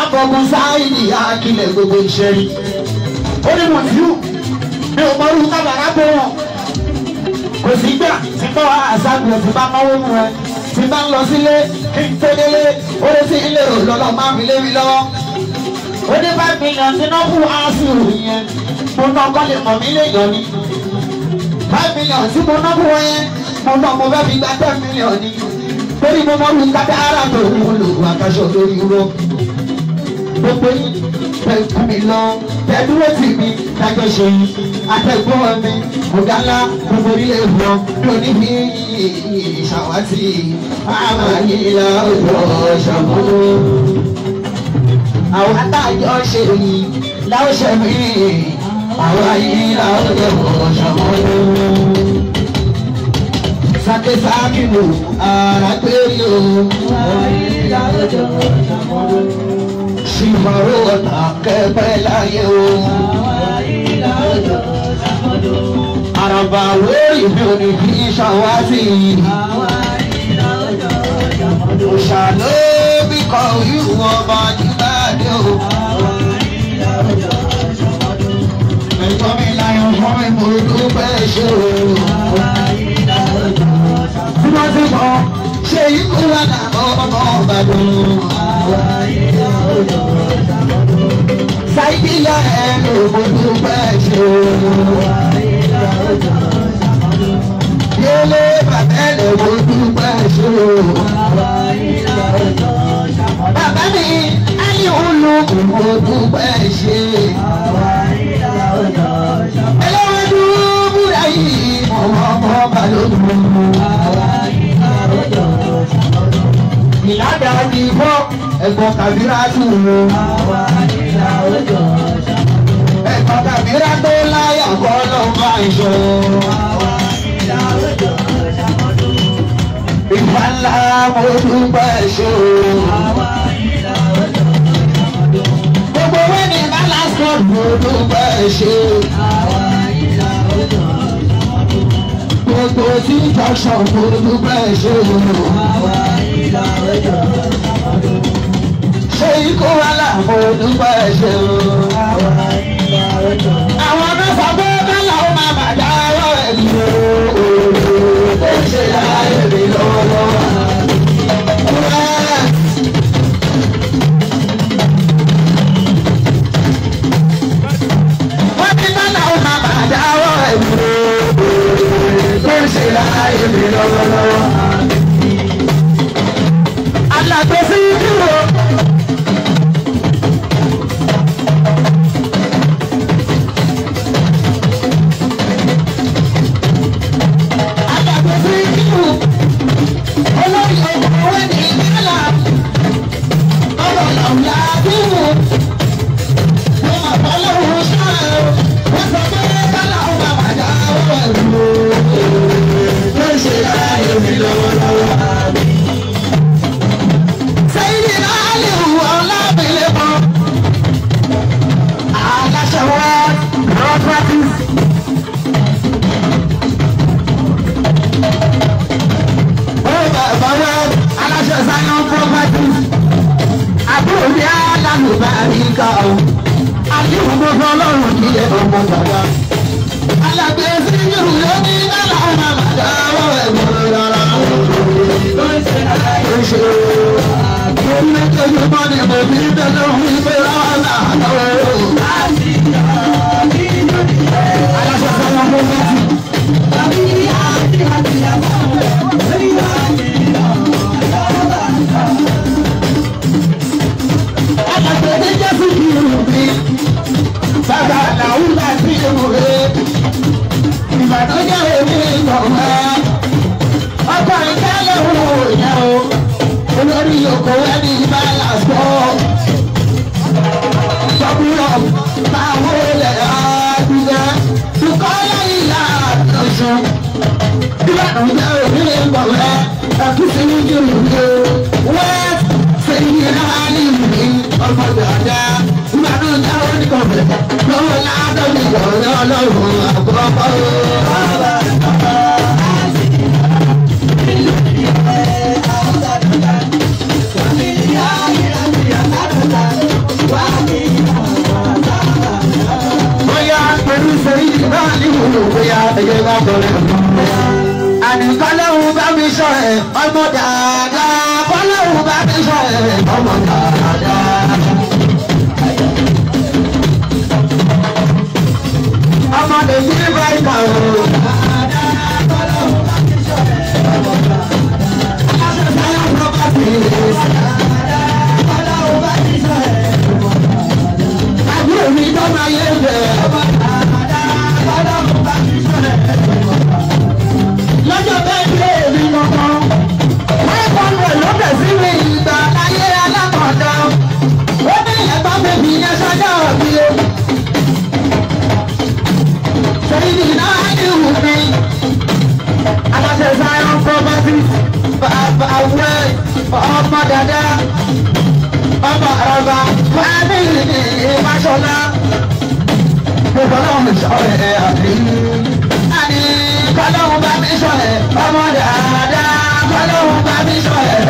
abọ́gun sáìdì akílẹ̀ gbogbo iṣẹ́ rí ó ní mo ti hù mi ò mọ orúkọ bàbá bọ̀ wọ́n kò sí gbà tí bá wà àṣàgbẹ̀ tí bá náwó mu ẹ tí bá ń lọ sílé kí n tó délé ó lé sí ilé òlọ́lọ́ máa fi lé mi lọ́wọ́ ó ní 5 million tí náà fún aṣọ yẹn mo ná kọ́ lè mọ̀ mí léèyàn ni 5 million tí mo ná fún wọn yẹn mo ná mo fẹ́ fi gba 10 million ni torí mo mọ orúkọ kátà ara tó ń lò àkàṣọ lórí irọ́ gbogbo yìí tẹ kú mi lọ tẹ dúró tì mí dájọ́ ṣe yìí àtẹ̀gbọ́n mi ọ̀gá ńlá gbogbo ilé ìwọ lóní bí ìṣàwátì àmàyè la ọjọ́ ṣàmúlò àwọn àtàjọ ṣe yìí láwùjọ mi àwọn ayé la ọjọ́ ṣàmúlò sákèsákìlò àràgbèrè o ṣìmọ̀rò ọ̀nà kẹfẹ́ láyé o àràbà lórí mi ò ní fi ṣàwátì òṣàló bí kò yíwọ ọba nígbàdé o ẹ̀gbọ́n mi láyọ̀ fún mi mo dúpẹ́ ṣe o tí wọ́n ti mọ̀ ṣe ikú wà dàbọ̀ ọmọ ọ̀bàdàn. Sáìdìyà ẹnu gbogbo pẹ́ ṣe o. Yélé bàbẹ́lẹ̀ gbogbo pẹ́ ṣe o. Bàbá mi ayé olú gbogbo pẹ́ ṣe. Ẹlẹ́wọ̀dú búra yìí ọmọ balógun. Ìlàdà ní fọ́ ẹ̀gbọ́n kàbírà tù ú. Ẹ̀gbọ́n kàbírà tó láyà kọ́ ló máa ń ṣọ. Ìfà ńlá mo dúpẹ́ ṣe o. Gbogbo wẹ́ni bálásọ̀ mo dúpẹ́ ṣe. Gbogbo tí jọ́sọ̀ mo dúpẹ́ ṣe o. Ṣé ikú wa làwọn dúpẹ́ ṣe o? Àwọn náà sọ pé bẹ́lá ó máa bàjá ọwọ́ ẹ̀ ní o. Ó ṣe láyé mi lọ́wọ́lọ́wọ́. Wọ́n ní bẹ́lá ó máa bàjá ọwọ́ ẹ̀ ní o. Ó ṣe láyé mi lọ́wọ́lọ́wọ́. Àlàgbé sí dúró. Àlàgbé sí dúró. Olórí ọkọ̀ ní ìgbàlá. Ọ̀rọ̀ làwùlá dúró. Wọ́n máa bọ́ lọ́wọ́ ṣáà. Wọ́n sọ pé bálá ọba bàjá ọwọ́ ẹ̀rù. Ó ṣe láàyè mi lọ́wọ́lọ́wọ́. Àbúrò àdéhùn gbogbo ọlọ́run kí ẹ ọmọ dada. Alàgbé sí yòrò lóní lálá ọmọ bàdá ọwọ́ ẹ̀gbọ́n rárá. Ó ṣe orí méjèèjì mọ́ ni mo fi dẹ́lẹ́ òun ìgbé rárá àlọ́. Aláṣẹ sọ́wọ́n mọ́ méjì. Alàgbé ní Jésù kì í rù mí. Bàbá làwọn láti ìwúre. Ìbàdàn èmi ìgbọ̀nwẹ́. Ọkọ̀ ìkálẹ̀ wò yẹn o. Olórí oko ẹni bá làásọ̀. Sọ́kúrọ̀ máa wọlé àdúgbò. ṣoṣo. Ìbàdàn jẹ́ òbílẹ̀ ń bọ̀ wẹ́, ẹ̀kúsí ní jòlùjò. West sẹ́yìn náà ní ìlú ọmọ dàda. Ìbàdàn jẹ́ oníkọ̀ọ̀bẹ̀ lọ́wọ́ ládọ́bí ọ̀rẹ́ ọlọ́run àkọ́kọ́. Bóyá pẹ̀lú sẹ́yìn náà ní ìlú bóyá ẹ̀yẹ bá bọ̀rẹ̀. Àníkọ́lẹ́hùn bá mi sọ ẹ̀ ọmọ dáadáa. Kọ́lẹ́hùn bá mi sọ ẹ̀ ọmọ dáadáa. Ọmọdé tí ń bá ìgbà òru. Kọ́lẹ́hùn bá mi sọ ẹ̀ ọmọ dáadáa. Aláṣẹ sáyà pọ́pátì. Kọ́lẹ́hùn bá mi sọ ẹ̀ ọmọ dáadáa. Àbúrò mi tó máa yé bẹ̀ ọmọ dáadáa. Kọ́lẹ́hùn bá mi sọ ẹ̀ ọmọ dáadáa. Lọ́jọ́ bẹ́ẹ̀ ni èmi lọ́kàn. Wọ́n kọ́ ọ̀rọ̀ lọ́bẹ̀ sí mi ìgbà láyé alákọ̀ọ́dá. Ó ní ẹ̀gbọ́n bèbí yẹn sọ́jọ́ òbí o. Sẹ́yìn náà ní ìwù mi. Aláṣẹ Zion Properties, bàbá wẹ́ ọmọ dada, ọmọ àràbà, fámìlì ní Ìmáṣọ́lá. Gbogbo náà mi sọ ẹ̀ àbí. Àní kọ́lọ́hún bá mi sọ ẹ̀ ọmọ dáadáa. Kọ́lọ́hún bá mi sọ ẹ̀.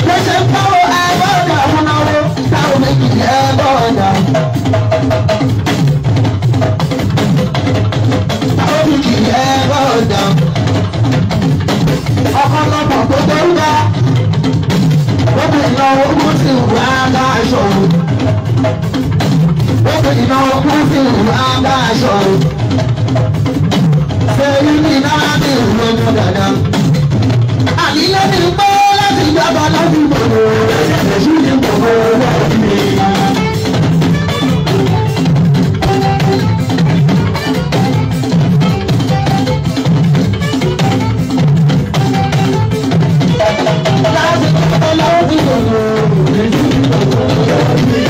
Mo ṣe ń pọ́wọ́ ẹgbọ́dọ̀ àwọn náwó táwọn méjì ẹgbọ́dọ̀. Táwọn méjì ẹgbọ́dọ̀. Ọ̀pọ̀lọpọ̀ gbogbo ń bá. Gbogbo ìnáwó kú sí ìwà aláṣọ. Gbogbo ìnáwó kú sí ìwà aláṣọ. Sẹ́yìn ní náà ní ìlú ọmọ dada. Àlílẹ́ ní gbọ́ láti jábọ̀ láti gbogbo. Èṣù ní gbogbo lọ́wọ́ mi. Láti gbogbo láti gbogbo. Èṣù ní gbogbo lọ́wọ́ mi.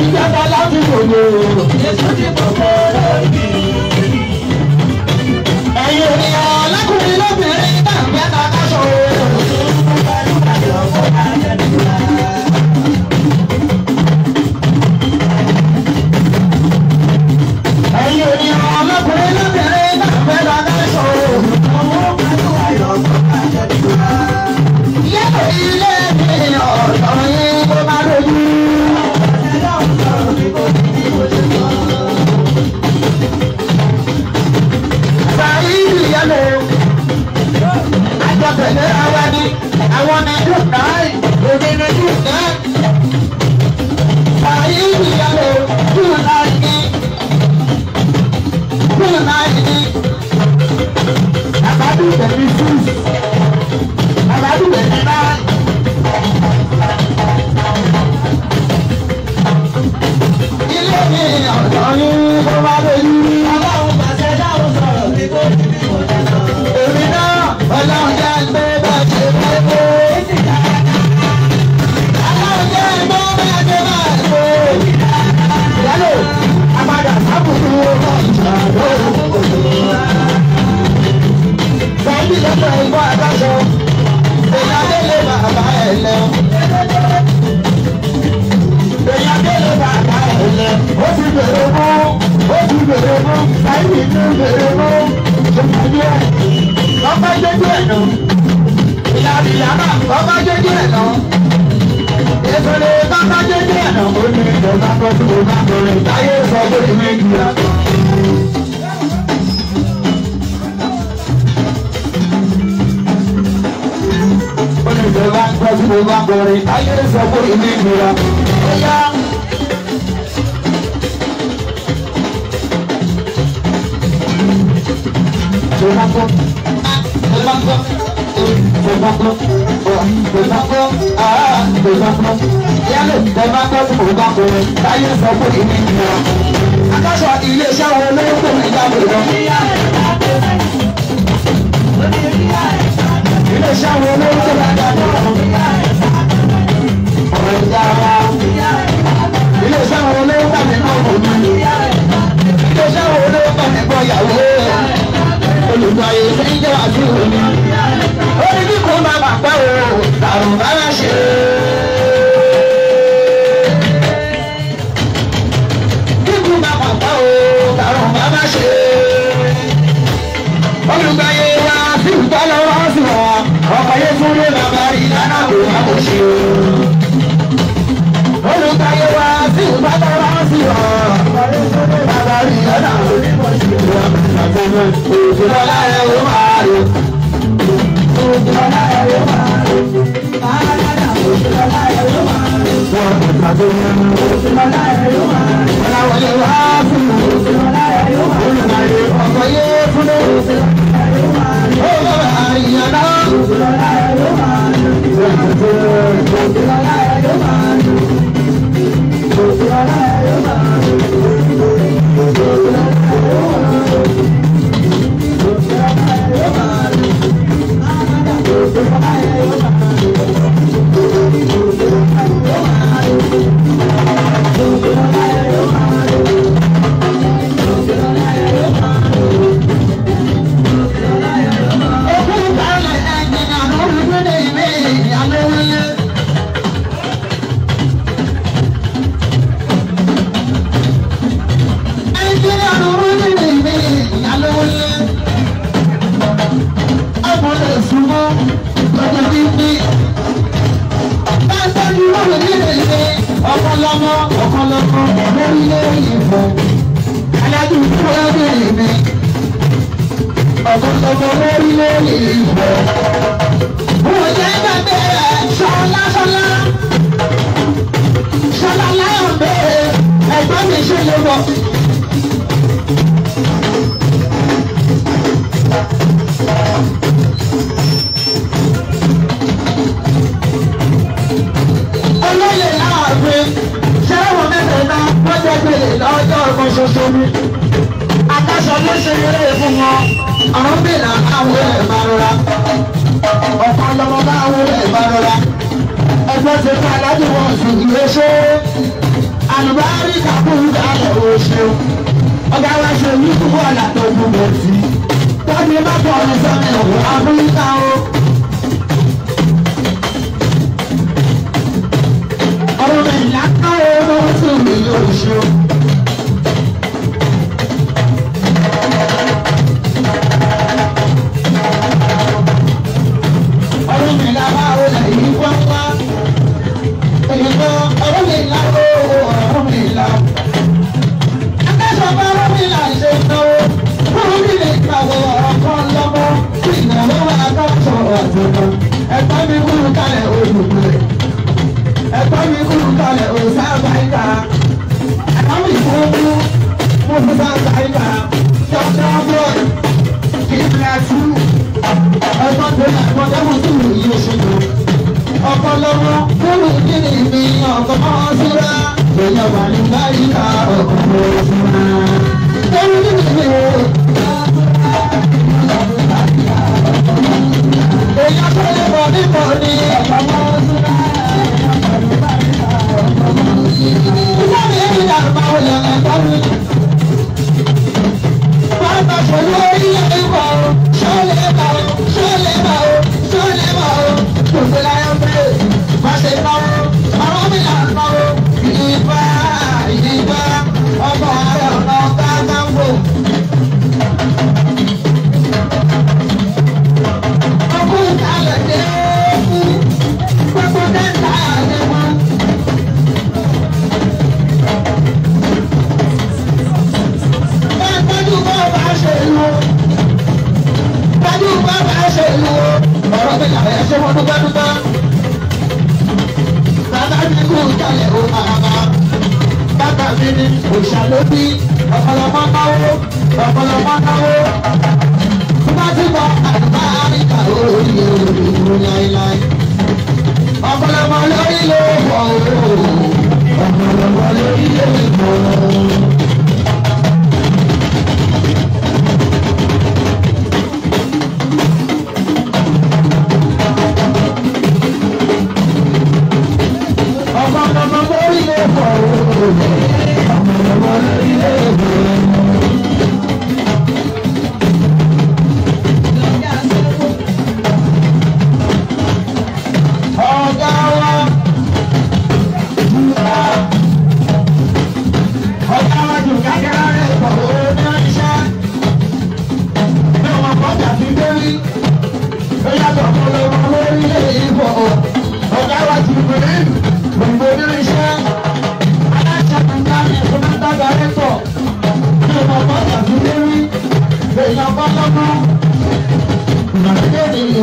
Ìjọba láti gbogbo Èṣù ti gbogbo lórí. Ẹ̀yin ènìyàn lákùnrin lóbìnrin náà ń bẹ́ ká káṣọ o. Ẹ̀yin ènìyàn lákùnrin lóbìnrin náà ń bẹ́ ká káṣọ o. Yẹ́pọ̀ ilé mi ọ̀dọ́ yín kó má lójú. Sàyíìrì yẹlò, àjọpẹ̀lẹ̀ ara ni àwọn ní Dùnáì, èmi ní Dùnáì. Sàyíìrì yẹlò, Dùnáì ni, Dùnáì ni. Àbádùbẹ̀ ní Fúùs, àbádùbẹ̀ ní Náì. Ilé mi ọ̀dọ́ yín kó má lè yí. Ọlọ́run pàṣẹ dáhùn sọ̀rọ̀ ní kó ní bí mo jẹ sọ. Èmi náà ọlọ́run jẹ́ gbé bá ṣe fẹ́ kó. Ọlọ́run jẹ́ gbé bá ṣe máa kó. Ìyálò àpàdà sábùkù ọkọ̀ ìjà lóòrùn kòtò. Sọ́ọ́bì lọ́pọ̀ ìgbọ́ àbáṣọ. Èèyàn délé bàbá ẹ̀ lọ. Èèyàn délé bàbá ẹ̀ lọ. Ó ti bèrè mú. Ó ti bèrè mú. Sáyidì ti bèrè mú. Ṣèpàdé ẹ̀. Ọba jẹ́jú ẹ̀ nù. Ìyàbá ọba jẹ́jú ẹ̀ nù. Èsòlè bàbá jẹ́jú ẹ̀ nù. Ó ní ìjọba tó ti wò bá bẹ̀rẹ̀. Táyé sọ pé ìwé ìjìyà. Ó ní ìjọba tó ti wò bá bẹ̀rẹ̀. Táyé sọ pé ìwé ìjìyà. Akásọ̀ ilé iṣẹ́ wọn ló ń pè ní ìjábọ̀ lọ.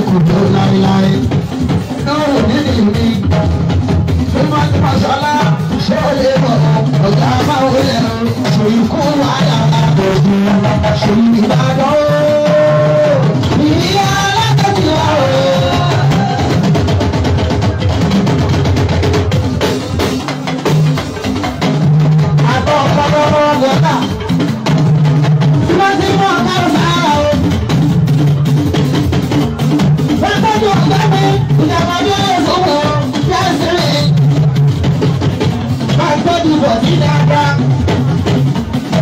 kò tó láéláé. Lóòrò nínú ìlú tó máa ń pàṣọlá ṣé ó lè bọ̀ ọ̀gá máa ń lẹ̀ ṣòyí kó wáyà àbòjì ṣòyí ìbàdàn ó. Ìyá alákọ̀ọ́tì wà ó. Àbọ̀ ọ̀pọ̀lọpọ̀ ọ̀gọ́ta tí wọ́n ti mú ọ̀gá sára ó. Wọ́n tọ́jú ọ̀gá mi ìjàmbá bí ó lè fowó yẹ́sìrì. Máa tọ́jú bọ̀ sí dáadáa.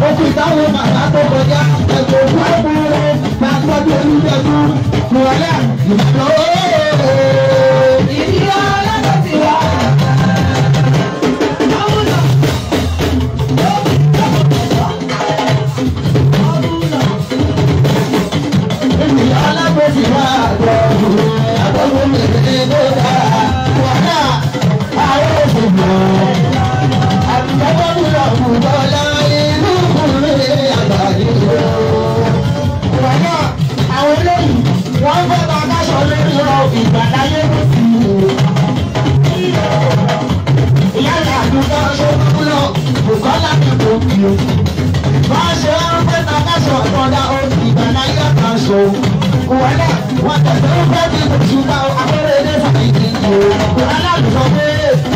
Okùn ìdáwó màmá tó kọjá ẹ̀jọ̀ òkú ọ̀gbọ̀n máa tọ́jú olùdẹ́kù ìwọlé ìbàdàn ó. Ìdílé alákọ̀ọ́tì wà. Ìdílé alákọ̀ọ́tì wà àgbọ̀gbọ̀ mèrè ló dá wàhálà àwọn òṣèlú. Àbíkọ́ mi lọ kù bọ́lá inú kùnrin àgbàdo. Wàhálà àwọn eléyìí wọ́n fẹ́ bá akáṣọ lórí ọ ìgbàdáyé ló ti wò. Ìyá ìyá àdúgbò ṣe kúlọ̀ Bùkọ́lá ní òkè o. Bá a ṣe ń fẹ́ bá akáṣọ ọ̀dọ́dá o ìgbàdáyé àkàṣọ. Wàhálà wọ́n tẹ̀sẹ̀ ń fẹ́ bí òṣùpá akéré ilé fàìdí o. Wàhálà ló sọ pé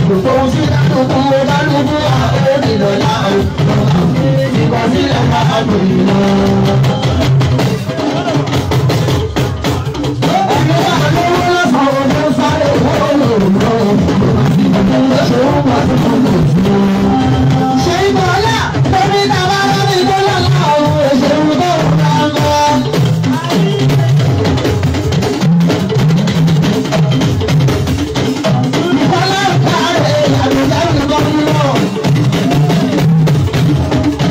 gbogbo ohun tí kálukú bá lùkú àwọn onílọ́lá o. Ìkọ̀sílẹ̀ máa gbòòrò lọ. Ṣé ìbọ̀lá lórí ìdáwà lórí ìbọ̀lá láàrú òṣèlú tó ń bá ń lọ? Ìbọ̀lá ń parí àlùjá ìbọn lọ.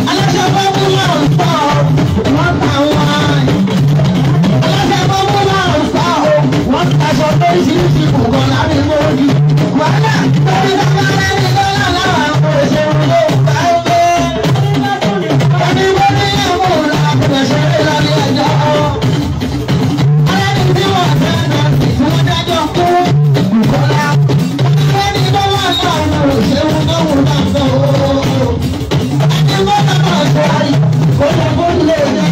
Aláṣẹ bọ́ọ̀bù náà ń sọ wọ́n ta wọ́n. Aláṣẹ bọ́ọ̀bù náà ń sọ wọ́n taṣọ lóríṣiríṣi kù kan lábẹ́ mọ́ọ̀dì. Wàhálà lórí ìdáwà lórí ìbọ̀lá láàrú òṣèlú tó ń bá ń lọ. Ẹni wọ́n ní ẹ̀wọ̀n òun àkùnrin ṣeré lálẹ́ ẹjọ́. Ọlọ́ni tí wọ́n fẹ́ lọ sí tí wọ́n dájọ́ kú Bùkọ́lá. Ẹni tó wà láàrú òṣèlú tó ń bá ń lọ. Ẹni wọ́n náà máa ṣe àrí kó lè kó lè jẹ́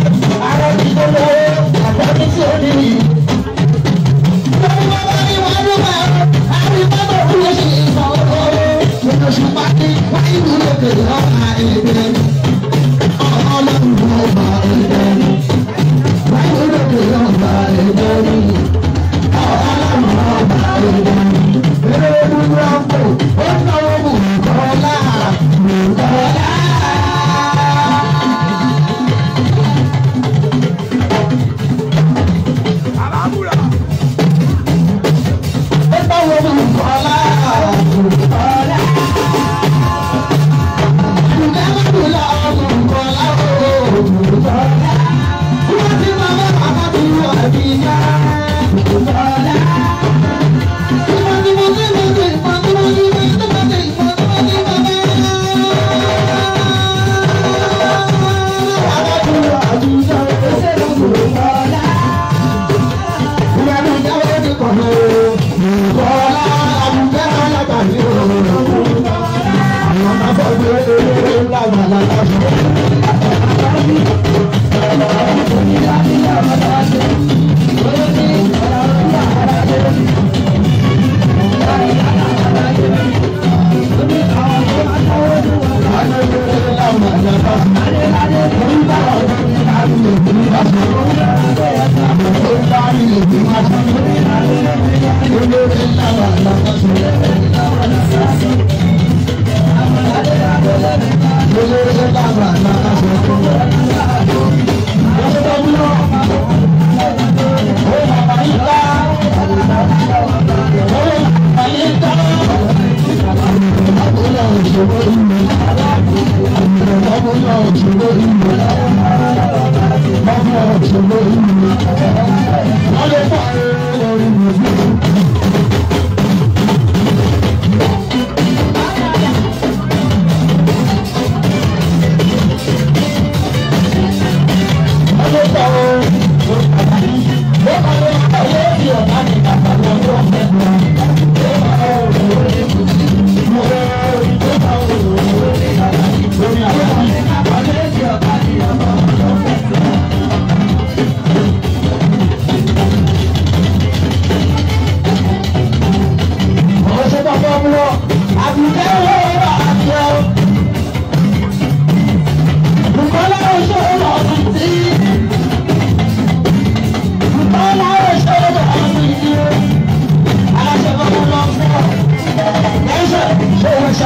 ara ti tó lọ́wọ́ àtọ́jú tí ó ní yìí. Lórí wọn bá ní wọn dúpẹ́ àrí bábà òun lè ṣe ìfọwọ́. Oṣù pàtí wáyé ìlú lókè lọ́ka èdè. Ọlọ́run ló bá èdè ní. Wáyé ìlú lókè lọ́ka èdè ní. Ọlọ́run ló bá èdè ní. Eré dúdú ọ̀pọ̀ ó náwó Bùkọ́lá. Bùkọ́lá. Ó náwó Bùkọ́lá. Bùkọ́lá.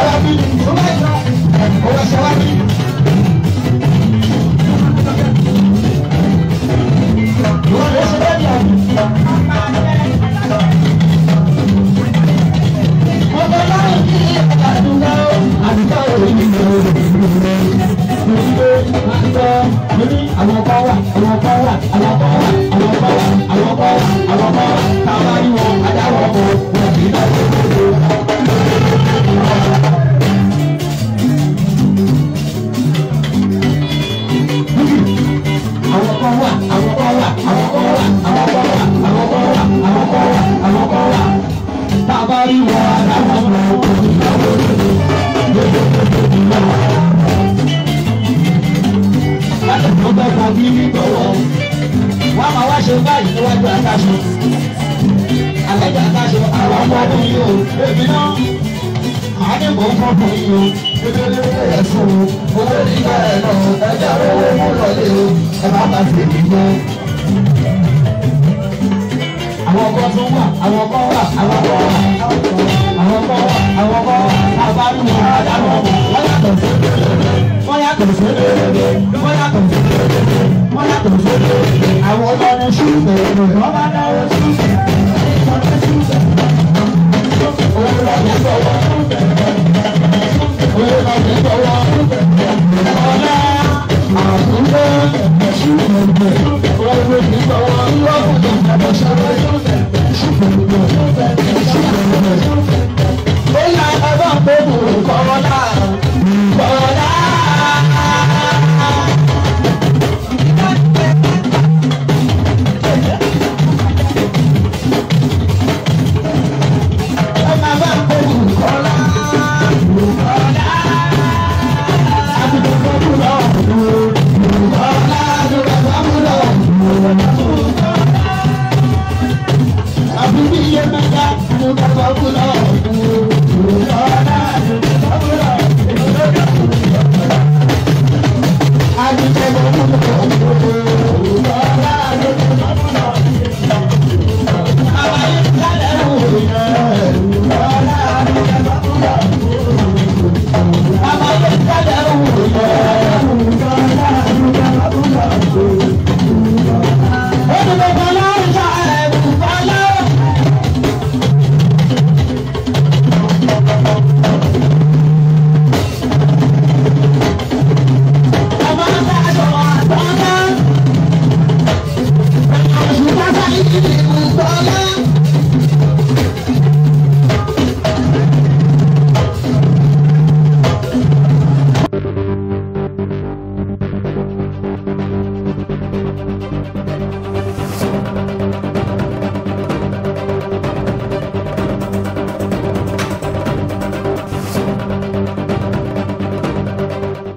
wá bí ó bá jọ ó wá ṣe wá bí. Ìwọ ló ṣe bẹ́ẹ̀ ni ọ̀hún. Ọba láwọn kí àdúgbò àdúgbò òyìnbó ní àwọn kan wà àwọn kan wà àwọn kan wà àwọn kan wà àwọn kan wà àwọn kan wà táwa ní wọn adáwọ̀ kọ wọn kì í náà tó tó. Àwọn kan wà àwọn kan wà àwọn kan wà àwọn kan wà àwọn kan wà àwọn kan wà àwọn kan wà táwa ní wọn adáwọ̀ kọ wọn kì í náà tó tó. Láti tó bá gba bí nígbọ̀wọ́, wọ́n máa wá ṣe báyìí níwájú àtàṣe. Àlejò àtàṣe àwọn ọmọ ọdún yìí o, èmi náà, màá ní mò ń fọ́ fún yìí o. Bíbélì ẹ̀ fún o, owó nígbà ẹ̀ lọ, ẹja owó mú lọlé o, ẹ má bàa fi èmi gbọ́. Àwọn ọkọ tún wà, àwọn ọkọ wà, àwọn ọkọ wà, àwọn ọkọ wà, àwọn ọkọ wà, àbá ní wọn àdánù ọmọ, wọ́n yàtọ̀ sí wọ́n yàtọ̀ sí wọ́n yàtọ̀ sí wọ́n yàtọ̀ sí àwọn ọlọ́run ṣùgbọ́n wọ́n bá dáwọ́ sí owó lọ́dún sọ́wọ́ owó lọ́dún sọ́wọ́ ọ̀la àtúntò ṣùgbọ́n owó lọ́dún sọ́wọ́.